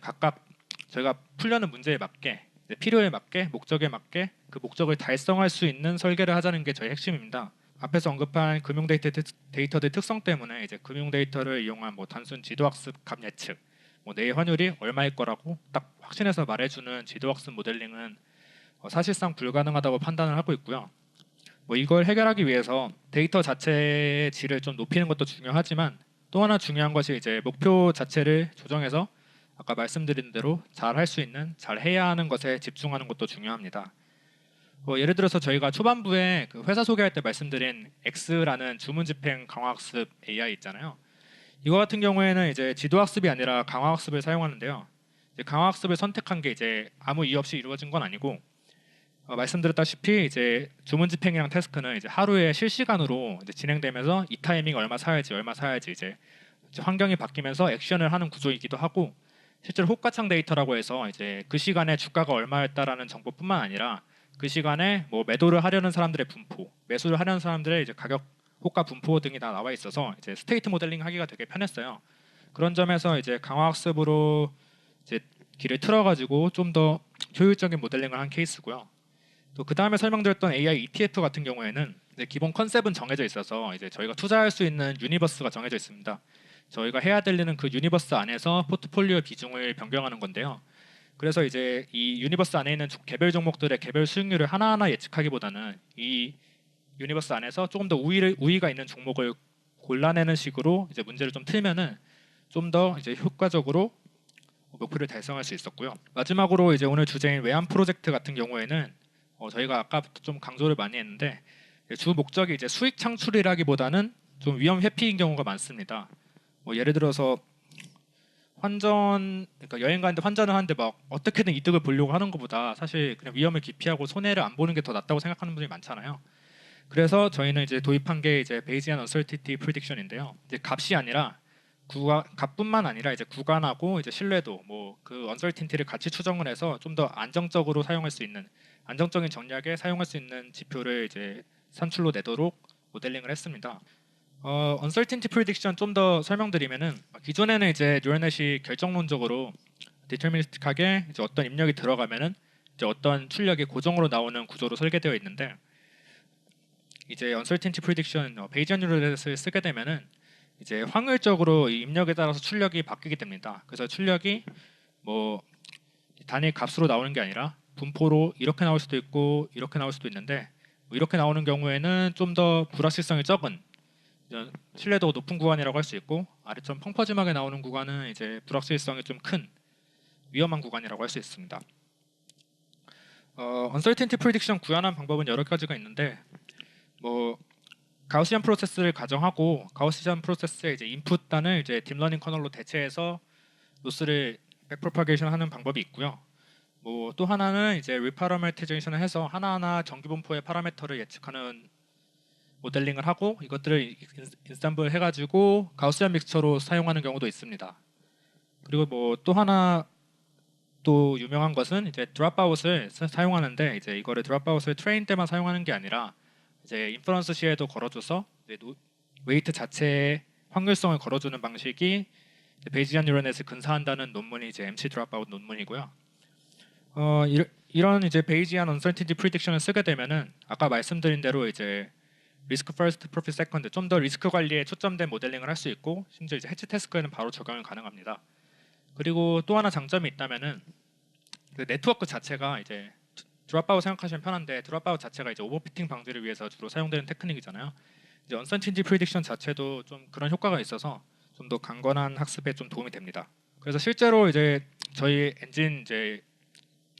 각각 저희가 풀려는 문제에 맞게, 필요에 맞게, 목적에 맞게 그 목적을 달성할 수 있는 설계를 하자는 게 저희 핵심입니다. 앞에서 언급한 금융 데이터들 특성 때문에 이제 금융 데이터를 이용한 뭐 단순 지도학습 값 예측, 뭐 내일 환율이 얼마일 거라고 딱 확신해서 말해주는 지도학습 모델링은 사실상 불가능하다고 판단을 하고 있고요. 뭐 이걸 해결하기 위해서 데이터 자체의 질을 좀 높이는 것도 중요하지만, 또 하나 중요한 것이 이제 목표 자체를 조정해서 아까 말씀드린 대로 잘 할 수 있는, 잘 해야 하는 것에 집중하는 것도 중요합니다. 예를 들어서 저희가 초반부에 그 회사 소개할 때 말씀드린 X라는 주문 집행 강화학습 AI 있잖아요. 이거 같은 경우에는 이제 지도학습이 아니라 강화학습을 사용하는데요. 이제 강화학습을 선택한 게 이제 아무 이유 없이 이루어진 건 아니고, 말씀드렸다시피 이제 주문 집행이랑 태스크는 이제 하루에 실시간으로 이제 진행되면서 이 타이밍 얼마 사야지 이제 환경이 바뀌면서 액션을 하는 구조이기도 하고, 실제로 호가창 데이터라고 해서 이제 그 시간에 주가가 얼마였다라는 정보뿐만 아니라 그 시간에 뭐 매도를 하려는 사람들의 분포, 매수를 하려는 사람들의 이제 가격 호가 분포 등이 다 나와 있어서 이제 스테이트 모델링 하기가 되게 편했어요. 그런 점에서 이제 강화학습으로 이제 길을 틀어가지고 좀 더 효율적인 모델링을 한 케이스고요. 또 그 다음에 설명드렸던 AI ETF 같은 경우에는 이제 기본 컨셉은 정해져 있어서 이제 저희가 투자할 수 있는 유니버스가 정해져 있습니다. 저희가 해야 될 일은 그 유니버스 안에서 포트폴리오 비중을 변경하는 건데요. 그래서 이제 이 유니버스 안에 있는 개별 종목들의 개별 수익률을 하나하나 예측하기보다는 이 유니버스 안에서 조금 더 우위가 있는 종목을 골라내는 식으로 이제 문제를 좀 틀면은 좀 더 이제 효과적으로 목표를 달성할 수 있었고요. 마지막으로 이제 오늘 주제인 외환 프로젝트 같은 경우에는 저희가 아까부터 좀 강조를 많이 했는데 주 목적이 이제 수익 창출이라기보다는 좀 위험 회피인 경우가 많습니다. 뭐 예를 들어서 그러니까 여행 가는데 환전을 하는데 막 어떻게든 이득을 보려고 하는 것보다 사실 그냥 위험을 기피하고 손해를 안 보는 게 더 낫다고 생각하는 분들이 많잖아요. 그래서 저희는 이제 도입한 게 이제 Bayesian Uncertainty Prediction인데요. 이제 값뿐만 아니라 이제 구간하고 이제 신뢰도 뭐 그 uncertainty를 같이 추정을 해서 좀 더 안정적으로 사용할 수 있는, 안정적인 전략에 사용할 수 있는 지표를 이제 산출로 내도록 모델링을 했습니다. uncertainty prediction 좀 더 설명드리면은 기존에는 이제 뉴럴넷이 결정론적으로 디터미니스틱하게 이제 어떤 입력이 들어가면은 이제 어떤 출력이 고정으로 나오는 구조로 설계되어 있는데, 이제 uncertainty prediction 베이지안 뉴럴넷을 쓰게 되면은 이제 확률적으로 이 입력에 따라서 출력이 바뀌게 됩니다. 그래서 출력이 뭐 단일 값으로 나오는 게 아니라 분포로 이렇게 나올 수도 있고 이렇게 나올 수도 있는데, 뭐 이렇게 나오는 경우에는 좀 더 불확실성이 적은 신뢰도가 높은 구간이라고 할 수 있고, 아래처럼 펑퍼짐하게 나오는 구간은 이제 불확실성이 좀 큰 위험한 구간이라고 할 수 있습니다. uncertainty prediction 구현하는 방법은 여러 가지가 있는데, 뭐 가우시안 프로세스를 가정하고 가우시안 프로세스의 이제 인풋 단을 이제 딥러닝 커널로 대체해서 로스를 백프로파게이션 하는 방법이 있고요. 뭐 또 하나는 이제 리파라메티제이션을 해서 하나하나 정기분포의 파라미터를 예측하는 모델링을 하고 이것들을 인스tam블 해가지고 가우시안 믹스처로 사용하는 경우도 있습니다. 그리고 뭐 또 하나 또 유명한 것은 이제 드롭아웃을 사용하는데, 이제 이거를 드롭아웃을 트레인 때만 사용하는 게 아니라 이제 인퍼런스 시에도 걸어줘서 이제 웨이트 자체의 확률성을 걸어주는 방식이 베이지안 뉴럴넷을 근사한다는 논문이 이제 MC 드롭아웃 논문이고요. 이런 이제 베이지안 언설티티 프리딕션을 쓰게 되면은 아까 말씀드린 대로 이제 리스크 퍼스트 프로핏 세컨드 좀 더 리스크 관리에 초점된 모델링을 할 수 있고, 심지어 이제 해치 태스크에는 바로 적용이 가능합니다. 그리고 또 하나 장점이 있다면은 그 네트워크 자체가 이제 드롭아웃 생각하시면 편한데, 드롭아웃 자체가 이제 오버피팅 방지를 위해서 주로 사용되는 테크닉이잖아요. 이제 언설티티 프리딕션 자체도 좀 그런 효과가 있어서 좀 더 강건한 학습에 좀 도움이 됩니다. 그래서 실제로 이제 저희 엔진 이제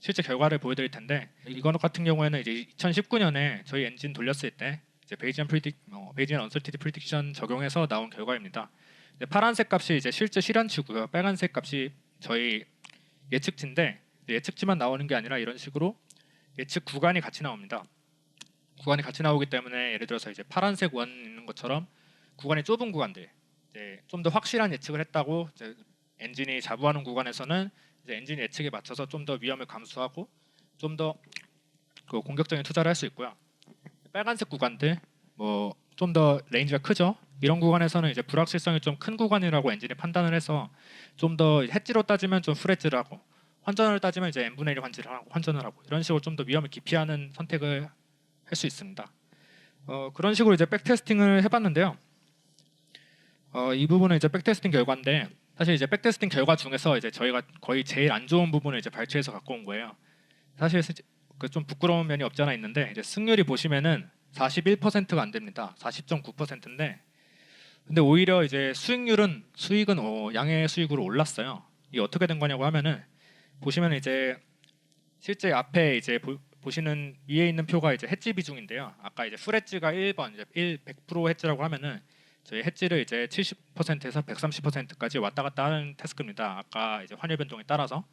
실제 결과를 보여드릴 텐데, 이거 같은 경우에는 이제 2019년에 저희 엔진 돌렸을 때 이제 베이지안 언설티티 프리딕션 적용해서 나온 결과입니다. 파란색 값이 이제 실제 실현치고요. 빨간색 값이 저희 예측치인데, 예측치만 나오는 게 아니라 이런 식으로 예측 구간이 같이 나옵니다. 구간이 같이 나오기 때문에 예를 들어서 이제 파란색 원 있는 것처럼 구간이 좁은 구간들, 좀 더 확실한 예측을 했다고 이제 엔진이 자부하는 구간에서는 이제 엔진 예측에 맞춰서 좀 더 위험을 감수하고 좀 더 그 공격적인 투자를 할 수 있고요. 빨간색 구간들 뭐 좀 더 레인지가 크죠. 이런 구간에서는 이제 불확실성이 좀 큰 구간이라고 엔진이 판단을 해서 좀 더 해지로 따지면 좀 풀해지를 하고, 환전을 따지면 이제 n분의 1 환전을 하고 이런 식으로 좀 더 위험을 기피하는 선택을 할 수 있습니다. 그런 식으로 이제 백테스팅을 해봤는데요. 이 부분은 이제 백테스팅 결과인데, 사실 이제 백테스팅 결과 중에서 이제 저희가 거의 제일 안 좋은 부분을 이제 발췌해서 갖고 온 거예요. 사실 그 좀 부끄러운 면이 없지 않아 있는데, 이제 승률이 보시면은 41%가 안 됩니다. 40.9%인데, 근데 오히려 이제 수익은 양의 수익으로 올랐어요. 이게 어떻게 된 거냐고 하면은, 보시면 이제 실제 앞에 이제 보시는 위에 있는 표가 이제 해지 비중인데요. 아까 이제 풀 해지가 1번 이제 100% 해지라고 하면은 저희 해지를 이제 70%에서 130%까지 왔다 갔다 하는 태스크입니다. 아까 이제 환율 변동에 따라서.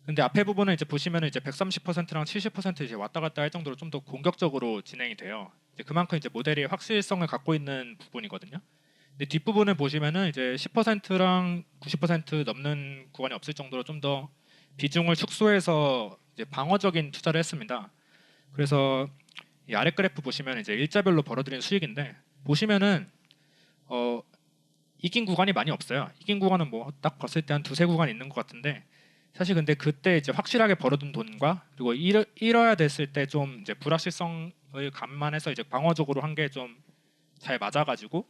근데 앞에 부분은 이제 보시면은 이제 130%랑 70% 이제 왔다 갔다 할 정도로 좀 더 공격적으로 진행이 돼요. 이제 그만큼 이제 모델이 확실성을 갖고 있는 부분이거든요. 근데 뒷부분을 보시면은 이제 10%랑 90% 넘는 구간이 없을 정도로 좀 더 비중을 축소해서 이제 방어적인 투자를 했습니다. 그래서 이 아래 그래프 보시면 이제 일자별로 벌어들인 수익인데 보시면은 이긴 구간이 많이 없어요. 이긴 구간은 뭐 딱 봤을 때 한 두세 구간 있는 것 같은데 사실 근데 그때 이제 확실하게 벌어둔 돈과 그리고 잃어야 됐을 때 좀 이제 불확실성을 감안해서 이제 방어적으로 한 게 좀 잘 맞아가지고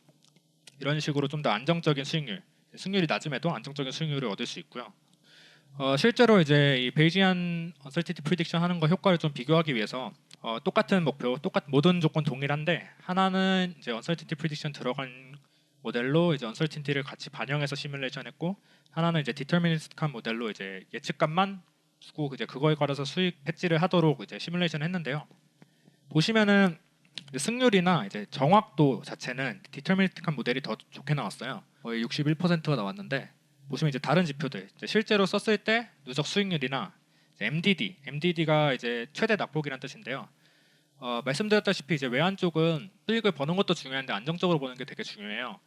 이런 식으로 좀 더 안정적인 수익률, 승률이 낮음에도 안정적인 수익률을 얻을 수 있고요. 실제로 이제 이 베이지안 언설티티 프리딕션 하는 거 효과를 좀 비교하기 위해서 똑같은 목표, 모든 조건 동일한데 하나는 이제 언설티티 프리딕션 들어간 모델로 이제 언설티티를 같이 반영해서 시뮬레이션했고 하나는 이제 디터미니스틱한 모델로 이제 예측값만 주고 이제 그거에 따라서 수익 배치를 하도록 이제 시뮬레이션 했는데요. 보시면은 이제 승률이나 이제 정확도 자체는 디터미니스틱한 모델이 더 좋게 나왔어요. 거의 61%가 나왔는데 보시면 이제 다른 지표들 이제 실제로 썼을 때 누적 수익률이나 이제 MDD가 이제 최대 낙폭이란 뜻인데요. 말씀드렸다시피 이제 외환 쪽은 수익을 버는 것도 중요한데 안정적으로 버는 게 되게 중요해요.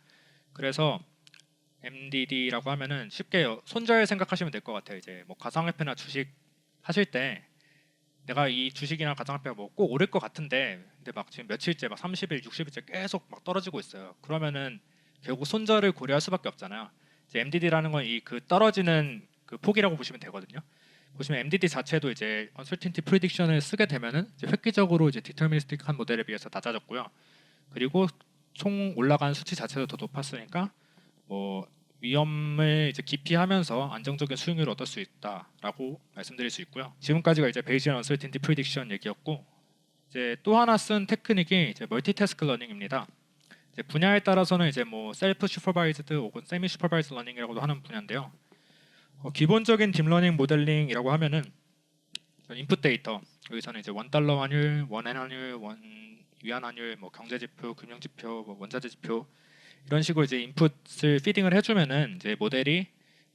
그래서 MDD라고 하면은 쉽게 손절 생각하시면 될 것 같아요. 이제 뭐 가상화폐나 주식 하실 때 내가 이 주식이나 가상화폐가 뭐 꼭 오를 것 같은데 근데 막 지금 며칠째 막 30일, 60일째 계속 막 떨어지고 있어요. 그러면은 결국 손절을 고려할 수밖에 없잖아요. 이제 MDD라는 건 이 그 떨어지는 그 폭이라고 보시면 되거든요. 보시면 MDD 자체도 이제 Uncertainty Prediction을 쓰게 되면은 이제 획기적으로 이제 디터미니스틱한 모델에 비해서 낮아졌고요. 그리고 총 올라간 수치 자체도 더 높았으니까 뭐 위험을 이제 기피하면서 안정적인 수익률을 얻을 수 있다라고 말씀드릴 수 있고요. 지금까지가 이제 베이지언 언설틴티 프리딕션 얘기였고 이제 또 하나 쓴 테크닉이 이제 멀티태스크 러닝입니다. 이제 분야에 따라서는 이제 뭐 셀프 슈퍼바이즈드 혹은 세미 슈퍼바이즈 러닝이라고도 하는 분야인데요. 기본적인 딥러닝 모델링이라고 하면은 인풋 데이터 여기서는 이제 $1 환율, 원엔 환율, 원 위안 환율, 뭐 경제 지표, 금융 지표, 뭐 원자재 지표 이런 식으로 이제 인풋을 피딩을 해주면은 이제 모델이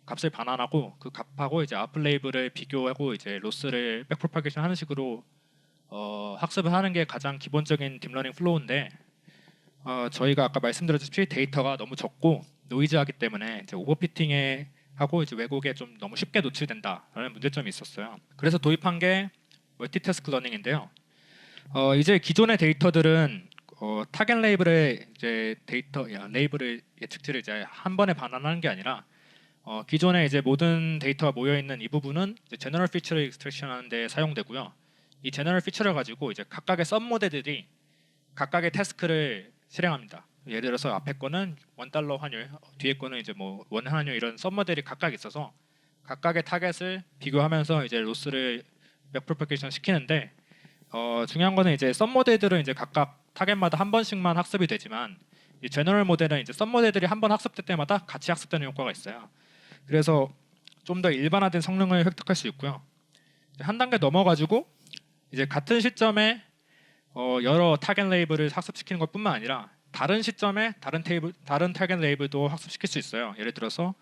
값을 반환하고 그 값하고 이제 아웃풋 레이블을 비교하고 이제 로스를 백프로파게이션 하는 식으로 학습을 하는 게 가장 기본적인 딥러닝 플로우인데 저희가 아까 말씀드렸듯이 데이터가 너무 적고 노이즈하기 때문에 이제 오버피팅에 하고 이제 왜곡에 좀 너무 쉽게 노출된다라는 문제점이 있었어요. 그래서 도입한 게 멀티태스크 러닝인데요. 이제 기존의 데이터들은 타겟 레이블의 이제 레이블을 예측치를 이제 한 번에 반환하는 게 아니라 기존에 이제 모든 데이터가 모여 있는 이 부분은 이제 제너럴 피처를 익스트랙션 하는 데 사용되고요. 이 제너럴 피처를 가지고 이제 각각의 썸 모델들이 각각의 태스크를 실행합니다. 예를 들어서 앞에 거는 $1 환율, 뒤에 거는 이제 뭐 원 환율 이런 썸 모델이 각각 있어서 각각의 타겟을 비교하면서 이제 로스를 백프로파게이션 시키는데 중요한 거는 이제 썸 모델들은 이제 각각 타겟마다 한 번씩만 학습이 되지만 이 제너럴 모델은 이제 썸 모델들이 한 번 학습될 때마다 같이 학습되는 효과가 있어요. 그래서 좀 더 일반화된 성능을 획득할 수 있고요. 한 단계 넘어가지고 이제 같은 시점에 여러 타겟 레이블을 학습시키는 것뿐만 아니라 다른 시점에 다른 타겟 레이블도 학습시킬 수 있어요. 예를 들어서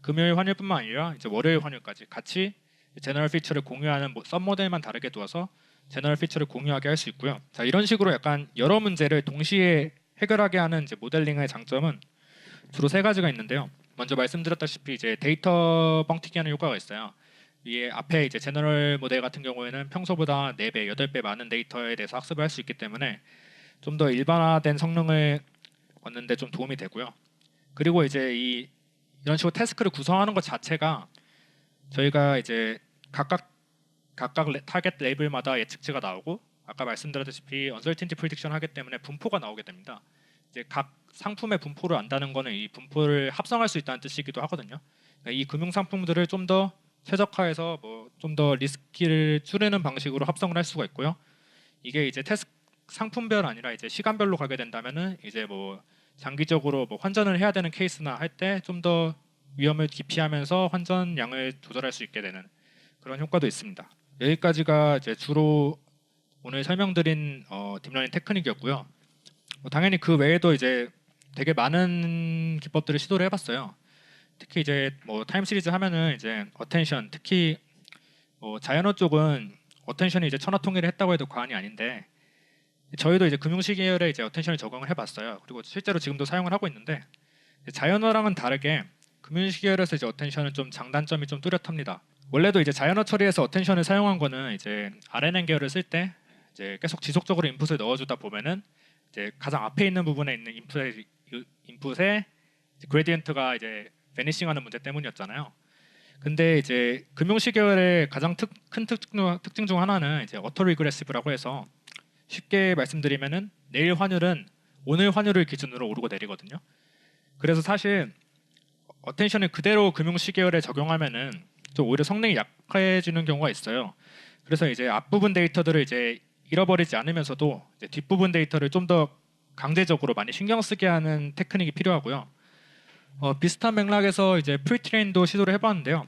금요일 환율뿐만 아니라 이제 월요일 환율까지 같이 제너럴 피처를 공유하는 썸 모델만 다르게 두어서 제너럴 피처를 공유하게 할 수 있고요. 자, 이런 식으로 약간 여러 문제를 동시에 해결하게 하는 이제 모델링의 장점은 주로 세 가지가 있는데요. 먼저 말씀드렸다시피 이제 데이터 뻥튀기 하는 효과가 있어요. 위에 앞에 이제 제너럴 모델 같은 경우에는 평소보다 4배, 8배 많은 데이터에 대해서 학습을 할 수 있기 때문에 좀 더 일반화된 성능을 얻는 데 좀 도움이 되고요. 그리고 이제 이런 식으로 태스크를 구성하는 것 자체가 저희가 이제 각각 타겟 레이블마다 예측치가 나오고 아까 말씀드렸다시피 언설틴티 프리딕션 하기 때문에 분포가 나오게 됩니다. 이제 각 상품의 분포를 안다는 거는 이 분포를 합성할 수 있다는 뜻이기도 하거든요. 그러니까 이 금융 상품들을 좀 더 최적화해서 뭐 좀 더 리스크를 줄이는 방식으로 합성을 할 수가 있고요. 이게 이제 상품별 아니라 이제 시간별로 가게 된다면은 이제 뭐 장기적으로 뭐 환전을 해야 되는 케이스나 할 때 좀 더 위험을 기피하면서 환전량을 조절할 수 있게 되는 그런 효과도 있습니다. 여기까지가 이제 주로 오늘 설명드린 딥러닝 테크닉이었고요. 당연히 그 외에도 이제 되게 많은 기법들을 시도를 해봤어요. 특히 이제 뭐 타임 시리즈 하면은 이제 어텐션, 특히 자이언트 쪽은 어텐션이 이제 천하통일을 했다고 해도 과언이 아닌데 저희도 이제 금융시 계열에 이제 어텐션을 적용을 해봤어요. 그리고 실제로 지금도 사용을 하고 있는데 자이언트랑은 다르게 금융시 계열에서 이제 어텐션은 좀 장단점이 좀 뚜렷합니다. 원래도 이제 자이언트 처리에서 어텐션을 사용한 거는 이제 RNN 계열을 쓸 때 이제 계속 지속적으로 인풋을 넣어주다 보면은 이제 가장 앞에 있는 부분에 있는 인풋의 그레디언트가 이제 베니싱하는 문제 때문이었잖아요. 근데 이제 금융시 계열의 가장 큰 특징 중 하나는 이제 어토 리그레시브라고 해서 쉽게 말씀드리면은 내일 환율은 오늘 환율을 기준으로 오르고 내리거든요. 그래서 사실 어텐션을 그대로 금융시 계열에 적용하면은 좀 오히려 성능이 약해지는 경우가 있어요. 그래서 이제 앞부분 데이터들을 이제 잃어버리지 않으면서도 이제 뒷부분 데이터를 좀 더 강제적으로 많이 신경 쓰게 하는 테크닉이 필요하고요. 비슷한 맥락에서 이제 프리트레인도 시도를 해봤는데요.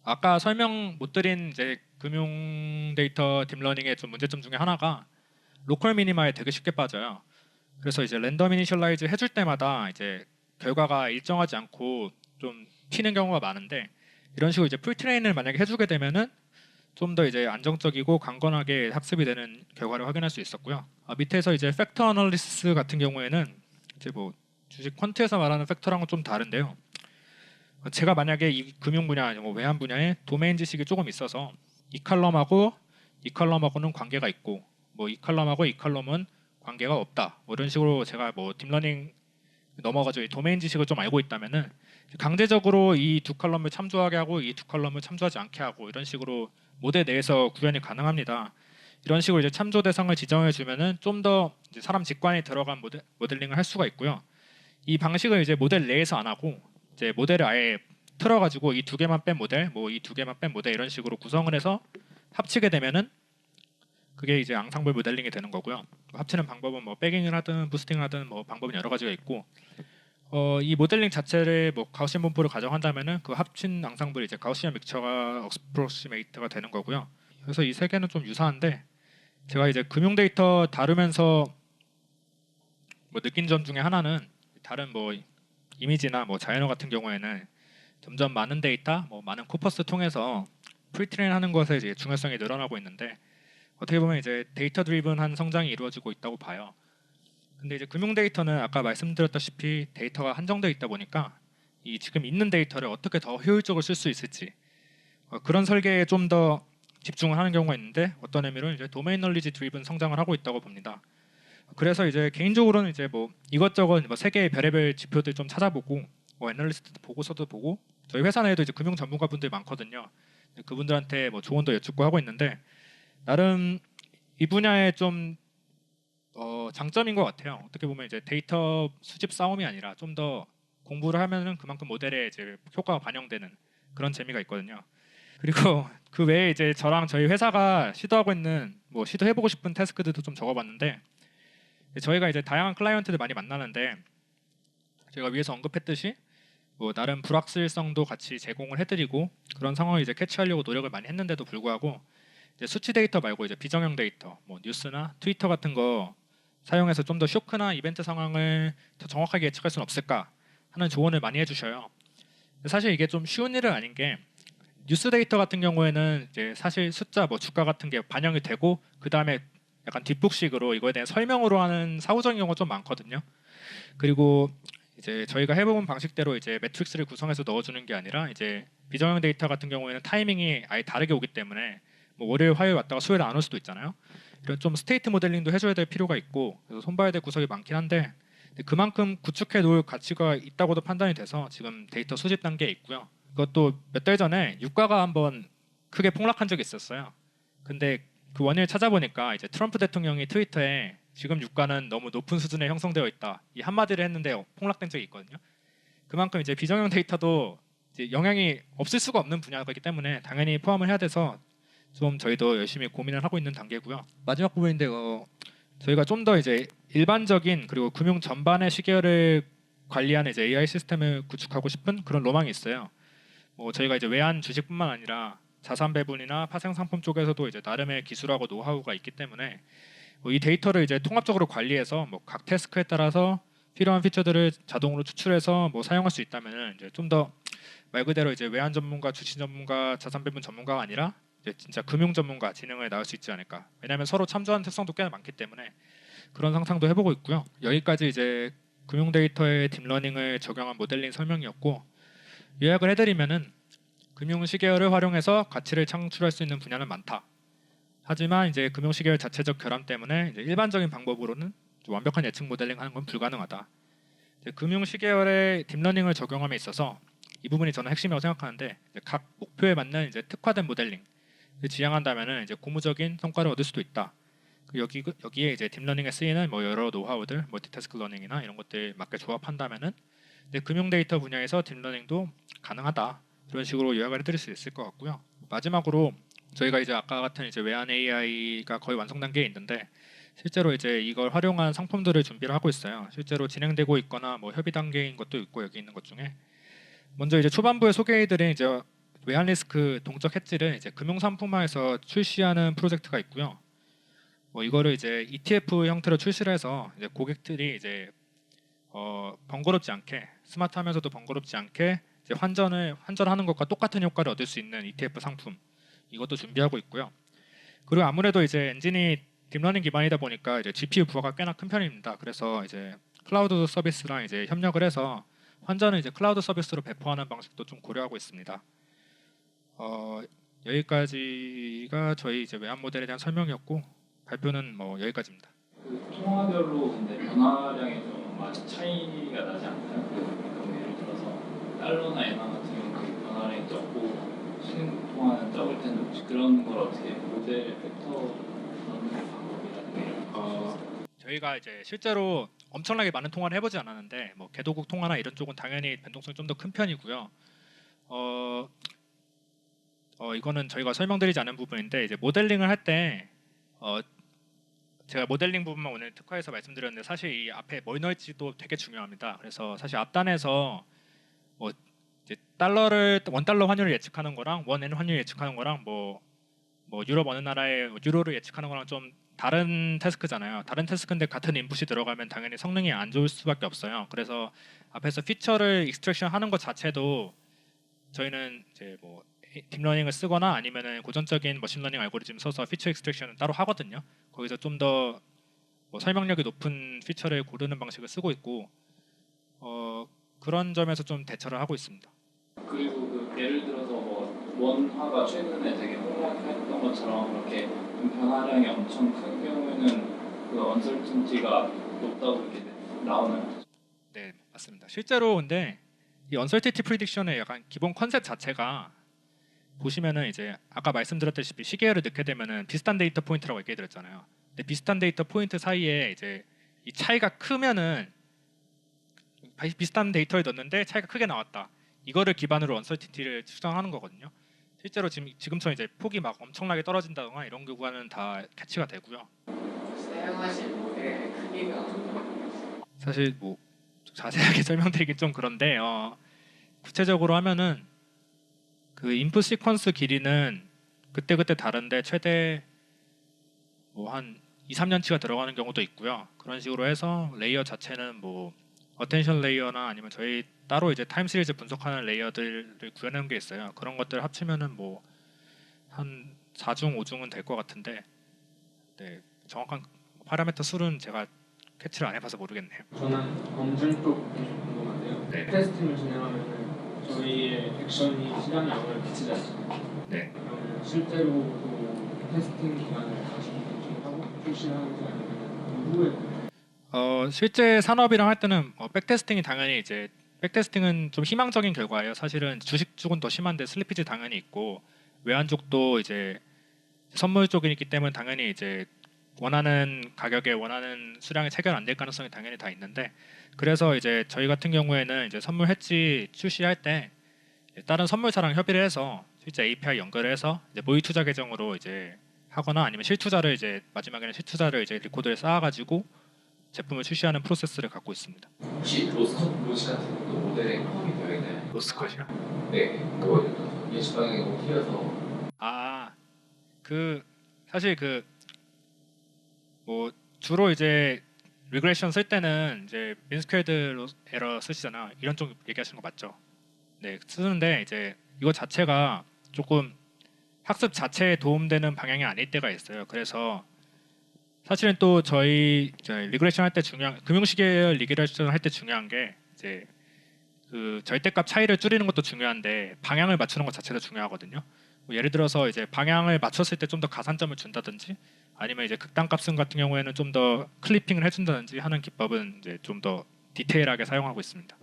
아까 설명 못 드린 이제 금융 데이터 딥러닝의 좀 문제점 중에 하나가 로컬 미니마에 되게 쉽게 빠져요. 그래서 이제 랜덤 이니셜라이즈 해줄 때마다 이제 결과가 일정하지 않고 좀 튀는 경우가 많은데 이런 식으로 이제 풀트레인을 만약에 해주게 되면은 좀 더 이제 안정적이고 강건하게 학습이 되는 결과를 확인할 수 있었고요. 밑에서 이제 팩터 어널리시스 같은 경우에는 이제 뭐 주식 퀀트에서 말하는 팩터랑은 좀 다른데요. 제가 만약에 이 금융 분야, 뭐 외환 분야에 도메인 지식이 조금 있어서 이 칼럼하고 이 칼럼하고는 관계가 있고 뭐 이 칼럼하고 이 칼럼은 관계가 없다. 뭐 이런 식으로 제가 뭐 딥러닝 넘어가지고 이 도메인 지식을 좀 알고 있다면은 강제적으로 이 두 칼럼을 참조하게 하고 이 두 칼럼을 참조하지 않게 하고 이런 식으로 모델 내에서 구현이 가능합니다. 이런 식으로 이제 참조 대상을 지정해 주면은 좀 더 사람 직관이 들어간 모델링을 할 수가 있고요. 이 방식을 이제 모델 내에서 안 하고 이제 모델을 아예 틀어가지고 이 두 개만 뺀 모델, 뭐 이 두 개만 뺀 모델 이런 식으로 구성을 해서 합치게 되면은 그게 이제 앙상블 모델링이 되는 거고요. 합치는 방법은 뭐 백잉을 하든 부스팅을 하든 뭐 방법은 여러 가지가 있고 이 모델링 자체를 뭐 가우시안 분포를 가정한다면은 그 합친 앙상블이 이제 가우시안 믹처가 어프로시메이트가 되는 거고요. 그래서 이 세 개는 좀 유사한데 제가 이제 금융 데이터 다루면서 뭐 느낀 점 중에 하나는 다른 뭐 이미지나 뭐 자연어 같은 경우에는 점점 많은 데이터, 뭐 많은 코퍼스 통해서 프리트레인 하는 것의 이제 중요성이 늘어나고 있는데 어떻게 보면 이제 데이터 드리븐한 성장이 이루어지고 있다고 봐요. 근데 이제 금융 데이터는 아까 말씀드렸다시피 데이터가 한정되어 있다 보니까 이 지금 있는 데이터를 어떻게 더 효율적으로 쓸 수 있을지 그런 설계에 좀 더 집중을 하는 경우가 있는데 어떤 의미로 이제 도메인 널리지 드리븐 성장을 하고 있다고 봅니다. 그래서 이제 개인적으로는 이제 뭐 이것저것 뭐 세계의 별의별 지표들 좀 찾아보고 뭐 애널리스트 보고서도 보고 저희 회사 내에도 이제 금융 전문가분들이 많거든요. 그분들한테 뭐 조언도 여쭙고 하고 있는데 나름 이 분야에 좀 장점인 것 같아요. 어떻게 보면 이제 데이터 수집 싸움이 아니라 좀 더 공부를 하면은 그만큼 모델에 이제 효과가 반영되는 그런 재미가 있거든요. 그리고 그 외에 이제 저랑 저희 회사가 시도하고 있는 뭐 시도해보고 싶은 태스크들도 좀 적어봤는데 저희가 이제 다양한 클라이언트들 많이 만나는데 제가 위에서 언급했듯이 뭐 나름 불확실성도 같이 제공을 해드리고 그런 상황을 이제 캐치하려고 노력을 많이 했는데도 불구하고 이제 수치 데이터 말고 이제 비정형 데이터, 뭐 뉴스나 트위터 같은 거 사용해서 좀 더 쇼크나 이벤트 상황을 더 정확하게 예측할 수는 없을까 하는 조언을 많이 해주셔요. 사실 이게 좀 쉬운 일은 아닌 게 뉴스 데이터 같은 경우에는 이제 사실 숫자, 뭐 주가 같은 게 반영이 되고 그 다음에 약간 뒷북식으로 이거에 대한 설명으로 하는 사후적인 경우가 좀 많거든요. 그리고 이제 저희가 해본 방식대로 이제 매트릭스를 구성해서 넣어주는 게 아니라 이제 비정형 데이터 같은 경우에는 타이밍이 아예 다르게 오기 때문에 뭐 월요일, 화요일 왔다가 수요일 안 올 수도 있잖아요. 이런 좀 스테이트 모델링도 해줘야 될 필요가 있고 그래서 손봐야 될 구석이 많긴 한데 그만큼 구축해 놓을 가치가 있다고도 판단이 돼서 지금 데이터 수집 단계에 있고요. 그것도 몇 달 전에 유가가 한번 크게 폭락한 적이 있었어요. 근데 그 원인을 찾아보니까 이제 트럼프 대통령이 트위터에 지금 유가는 너무 높은 수준에 형성되어 있다 이 한마디를 했는데 폭락된 적이 있거든요. 그만큼 이제 비정형 데이터도 이제 영향이 없을 수가 없는 분야이기 때문에 당연히 포함을 해야 돼서 좀 저희도 열심히 고민을 하고 있는 단계고요. 마지막 부분인데 저희가 좀 더 이제 일반적인 그리고 금융 전반의 시계열을 관리하는 이제 AI 시스템을 구축하고 싶은 그런 로망이 있어요. 뭐 저희가 이제 외환 주식뿐만 아니라 자산 배분이나 파생 상품 쪽에서도 이제 나름의 기술하고 노하우가 있기 때문에 뭐이 데이터를 이제 통합적으로 관리해서 뭐 각 태스크에 따라서 필요한 피처들을 자동으로 추출해서 뭐 사용할 수 있다면 이제 좀 더 말 그대로 이제 외환 전문가, 주식 전문가, 자산 배분 전문가가 아니라 이제 진짜 금융 전문가 진행을 나올 수 있지 않을까. 왜냐하면 서로 참조하는 특성도 꽤 많기 때문에 그런 상상도 해보고 있고요. 여기까지 이제 금융 데이터에 딥러닝을 적용한 모델링 설명이었고, 요약을 해드리면은 금융 시계열을 활용해서 가치를 창출할 수 있는 분야는 많다. 하지만 이제 금융 시계열 자체적 결함 때문에 이제 일반적인 방법으로는 좀 완벽한 예측 모델링하는 건 불가능하다. 이제 금융 시계열에 딥러닝을 적용함에 있어서 이 부분이 저는 핵심이라고 생각하는데, 이제 각 목표에 맞는 이제 특화된 모델링 지향한다면은 이제 고무적인 성과를 얻을 수도 있다. 여기에 이제 딥러닝에 쓰이는 뭐 여러 노하우들, 멀티태스크 러닝이나 이런 것들 맞게 조합한다면은 이제 금융 데이터 분야에서 딥러닝도 가능하다. 이런 식으로 요약을 해드릴 수 있을 것 같고요. 마지막으로 저희가 이제 아까 같은 이제 외환 AI가 거의 완성 단계에 있는데, 실제로 이제 이걸 활용한 상품들을 준비를 하고 있어요. 실제로 진행되고 있거나 뭐 협의 단계인 것도 있고, 여기 있는 것 중에 먼저 이제 초반부에 소개해드린 이제 외환 리스크 동적 해지를 이제 금융 상품화해서 출시하는 프로젝트가 있고요. 뭐 이거를 이제 ETF 형태로 출시를 해서 이제 고객들이 이제 번거롭지 않게, 스마트하면서도 번거롭지 않게 이제 환전하는 것과 똑같은 효과를 얻을 수 있는 ETF 상품, 이것도 준비하고 있고요. 그리고 아무래도 이제 엔진이 딥러닝 기반이다 보니까 이제 GPU 부하가 꽤나 큰 편입니다. 그래서 이제 클라우드 서비스랑 이제 협력을 해서 환전을 이제 클라우드 서비스로 배포하는 방식도 좀 고려하고 있습니다. 여기까지가 저희 이제 외환 모델에 대한 설명이었고, 발표는 뭐 여기까지입니다. 그 통화별로 근데 변화량이 좀 많이 차이가 나지 않나요? 그럼 예를 들어서 달러나 엔화 같은 경우는 그 변화량이 적고 신흥 통화는 적을 텐데, 혹시 그런 걸 어떻게 모델 팩터 넣는 방법이라는 게 이런 거 저희가 이제 실제로 엄청나게 많은 통화를 해보지 않았는데, 뭐 개도국 통화나 이런 쪽은 당연히 변동성이 좀 더 큰 편이고요. 이거는 저희가 설명드리지 않은 부분인데, 이제 모델링을 할 때 제가 모델링 부분만 오늘 특화해서 말씀드렸는데, 사실 이 앞에 뭘 넣을지도 되게 중요합니다. 그래서 사실 앞단에서 뭐 이제 원달러 환율을 예측하는 거랑 원엔 환율 예측하는 거랑 뭐 유럽 어느 나라의 유로를 예측하는 거랑 좀 다른 태스크잖아요. 다른 태스크인데 같은 인풋이 들어가면 당연히 성능이 안 좋을 수밖에 없어요. 그래서 앞에서 피처를 익스트랙션 하는 것 자체도 저희는 이제 뭐 딥러닝을 쓰거나 아니면은 고전적인 머신러닝 알고리즘 써서 피처 익스트랙션을 따로 하거든요. 거기서 좀 더 뭐 설명력이 높은 피처를 고르는 방식을 쓰고 있고, 그런 점에서 좀 대처를 하고 있습니다. 그리고 그 예를 들어서 뭐 원화가 최근에 되게 폭락했던 것처럼 그렇게 좀 변화량이 엄청 큰 경우에는 그 언설튼티가 높다고 이렇게 나오나요? 네, 맞습니다. 실제로 근데 이 uncertainty prediction의 약간 기본 컨셉 자체가, 보시면은 이제 아까 말씀드렸다시피 시계열을 넣게 되면은 비슷한 데이터 포인트라고 얘기해 드렸잖아요. 근데 비슷한 데이터 포인트 사이에 이제 이 차이가 크면은 비슷한 데이터를 넣었는데 차이가 크게 나왔다. 이거를 기반으로 언설티티를 추정하는 거거든요. 실제로 지금처럼 이제 폭이 막 엄청나게 떨어진다거나 이런 경우는 다 캐치가 되고요. 사용하신 모델의 크기가 사실 뭐 자세하게 설명드리긴 좀 그런데, 구체적으로 하면은 그 인풋 시퀀스 길이는 그때그때 다른데 최대 뭐 한 2, 3년치가 들어가는 경우도 있고요. 그런 식으로 해서 레이어 자체는 뭐 어텐션 레이어나 아니면 저희 따로 이제 타임 시리즈 분석하는 레이어들을 구현하는 게 있어요. 그런 것들 합치면은 뭐 한 4중, 5중은 될 것 같은데, 네, 정확한 파라미터 수는 제가 캐치를 안 해봐서 모르겠네요. 저는 검증 쪽 궁금한데요. 네. 테스팅을 진행하면 저희의 액션이 시장에 영향을 끼치지 않습니까? 네. 그러면 실제로도 테스팅 기간을 다시 하고 출시하는지 아니면 이후에 실제 산업이랑 할 때는 백테스팅이 당연히 이제 백테스팅은 좀 희망적인 결과예요. 사실은 주식 쪽은 더 심한데 슬리피지 당연히 있고, 외환 쪽도 이제 선물 쪽이 있기 때문에 당연히 이제 원하는 가격에 원하는 수량이 체결 안 될 가능성이 당연히 다 있는데, 그래서 이제 저희 같은 경우에는 이제 선물 해지 출시할 때 다른 선물사랑 협의를 해서 실제 API 연결을 해서 이제 모의 투자 계정으로 이제 하거나 아니면 실투자를 이제 마지막에는 실투자를 이제 리코드에 쌓아가지고 제품을 출시하는 프로세스를 갖고 있습니다. 혹시 로스컷 로지 같은 것도 모델에 포함이 되어 있나요? 로스컷이요? 네, 뭐 예를 들어서 예측 방향이 너무 틀려서 그 사실 뭐 주로 이제 리그레션 쓸 때는 이제 민스퀘어드 에러 쓰시잖아. 이런 쪽 얘기하시는 거 맞죠? 네, 쓰는데 이제 이거 자체가 조금 학습 자체에 도움되는 방향이 아닐 때가 있어요. 그래서 사실은 또 저희 리그레이션 할 때 중요한 금융시계열 리그레이션 할 때 중요한 게 이제 그 절대값 차이를 줄이는 것도 중요한데 방향을 맞추는 것 자체도 중요하거든요. 뭐 예를 들어서 이제 방향을 맞췄을 때 좀 더 가산점을 준다든지 아니면 이제 극단값승 같은 경우에는 좀 더 클리핑을 해준다든지 하는 기법은 이제 좀 더 디테일하게 사용하고 있습니다.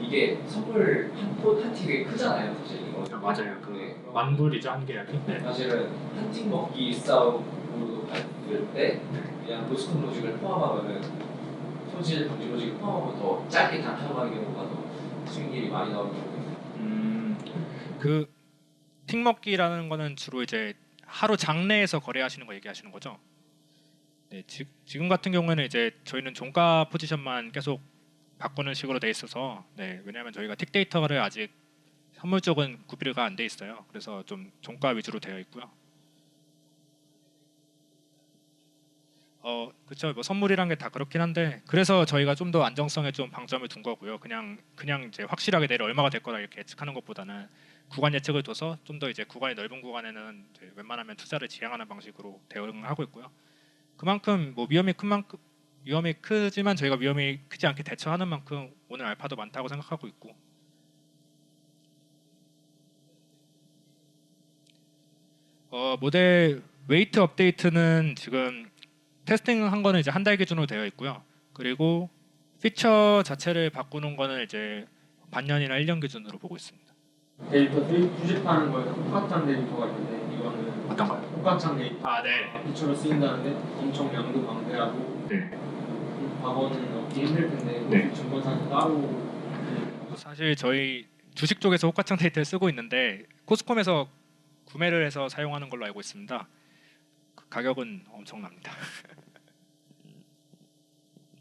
이게 선물 한 팁이 크잖아요, 사실 이거. 맞아요. 네. 만불이죠 한 개약이. 네. 사실은 한 팀 먹기 싸움으로 봤을 때 그냥 로스콘 로직을 포함하면은 소질 분리 로직을 포함하면 더 짧게 단타하는 경우가 더 수익률이 많이 나오는 경우가 있어요. 그 틱먹기라는 거는 주로 이제 하루 장내에서 거래하시는 거 얘기하시는 거죠? 네, 지금 같은 경우에는 이제 저희는 종가 포지션만 계속 바꾸는 식으로 돼 있어서 네, 왜냐하면 저희가 틱 데이터를 아직 선물 쪽은 구비가 안 돼 있어요. 그래서 좀 종가 위주로 되어 있고요. 그렇죠. 뭐 선물이란 게 다 그렇긴 한데 그래서 저희가 좀 더 안정성에 좀 방점을 둔 거고요. 그냥 이제 확실하게 내일 얼마가 될 거라 이렇게 예측하는 것보다는 구간 예측을 둬서 좀 더 이제 구간이 넓은 구간에는 이제 웬만하면 투자를 지향하는 방식으로 대응하고 있고요. 그만큼 뭐 위험이 크지만 저희가 위험이 크지 않게 대처하는 만큼 오늘 알파도 많다고 생각하고 있고 모델 웨이트 업데이트는 지금 테스팅한 거는 이제 한 달 기준으로 되어 있고요. 그리고 피처 자체를 바꾸는 거는 이제 반년이나 1년 기준으로 보고 있습니다. 데이터 수집하는 거에서 호가창 데이터가 있는데 이거는 어떤가요? 호가창 데이터 아, 네. 피처로 쓰인다는데 엄청 양도 방대하고 네. 과거는 얻기 힘들 텐데 네. 증권사는 따로 사실 저희 주식 쪽에서 호가창 데이터를 쓰고 있는데 코스콤에서 구매를 해서 사용하는 걸로 알고 있습니다. 그 가격은 엄청납니다.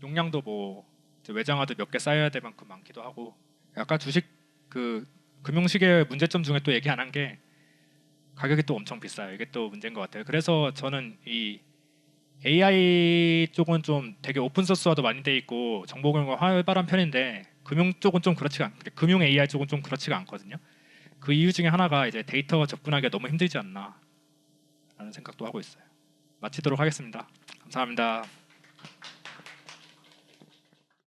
용량도 뭐 이제 외장하드 몇 개 쌓여야 될 만큼 많기도 하고 약간 주식 그 금융시계 문제점 중에 또 얘기 안 한 게 가격이 또 엄청 비싸요. 이게 또 문제인 것 같아요. 그래서 저는 이 AI 쪽은 좀 되게 오픈 소스화도 많이 돼 있고 정보 공유가 활발한 편인데 금융 쪽은 좀 그렇지가 금융 AI 쪽은 좀 그렇지가 않거든요. 그 이유 중에 하나가 이제 데이터가 접근하기가 너무 힘들지 않나 라는 생각도 하고 있어요. 마치도록 하겠습니다. 감사합니다.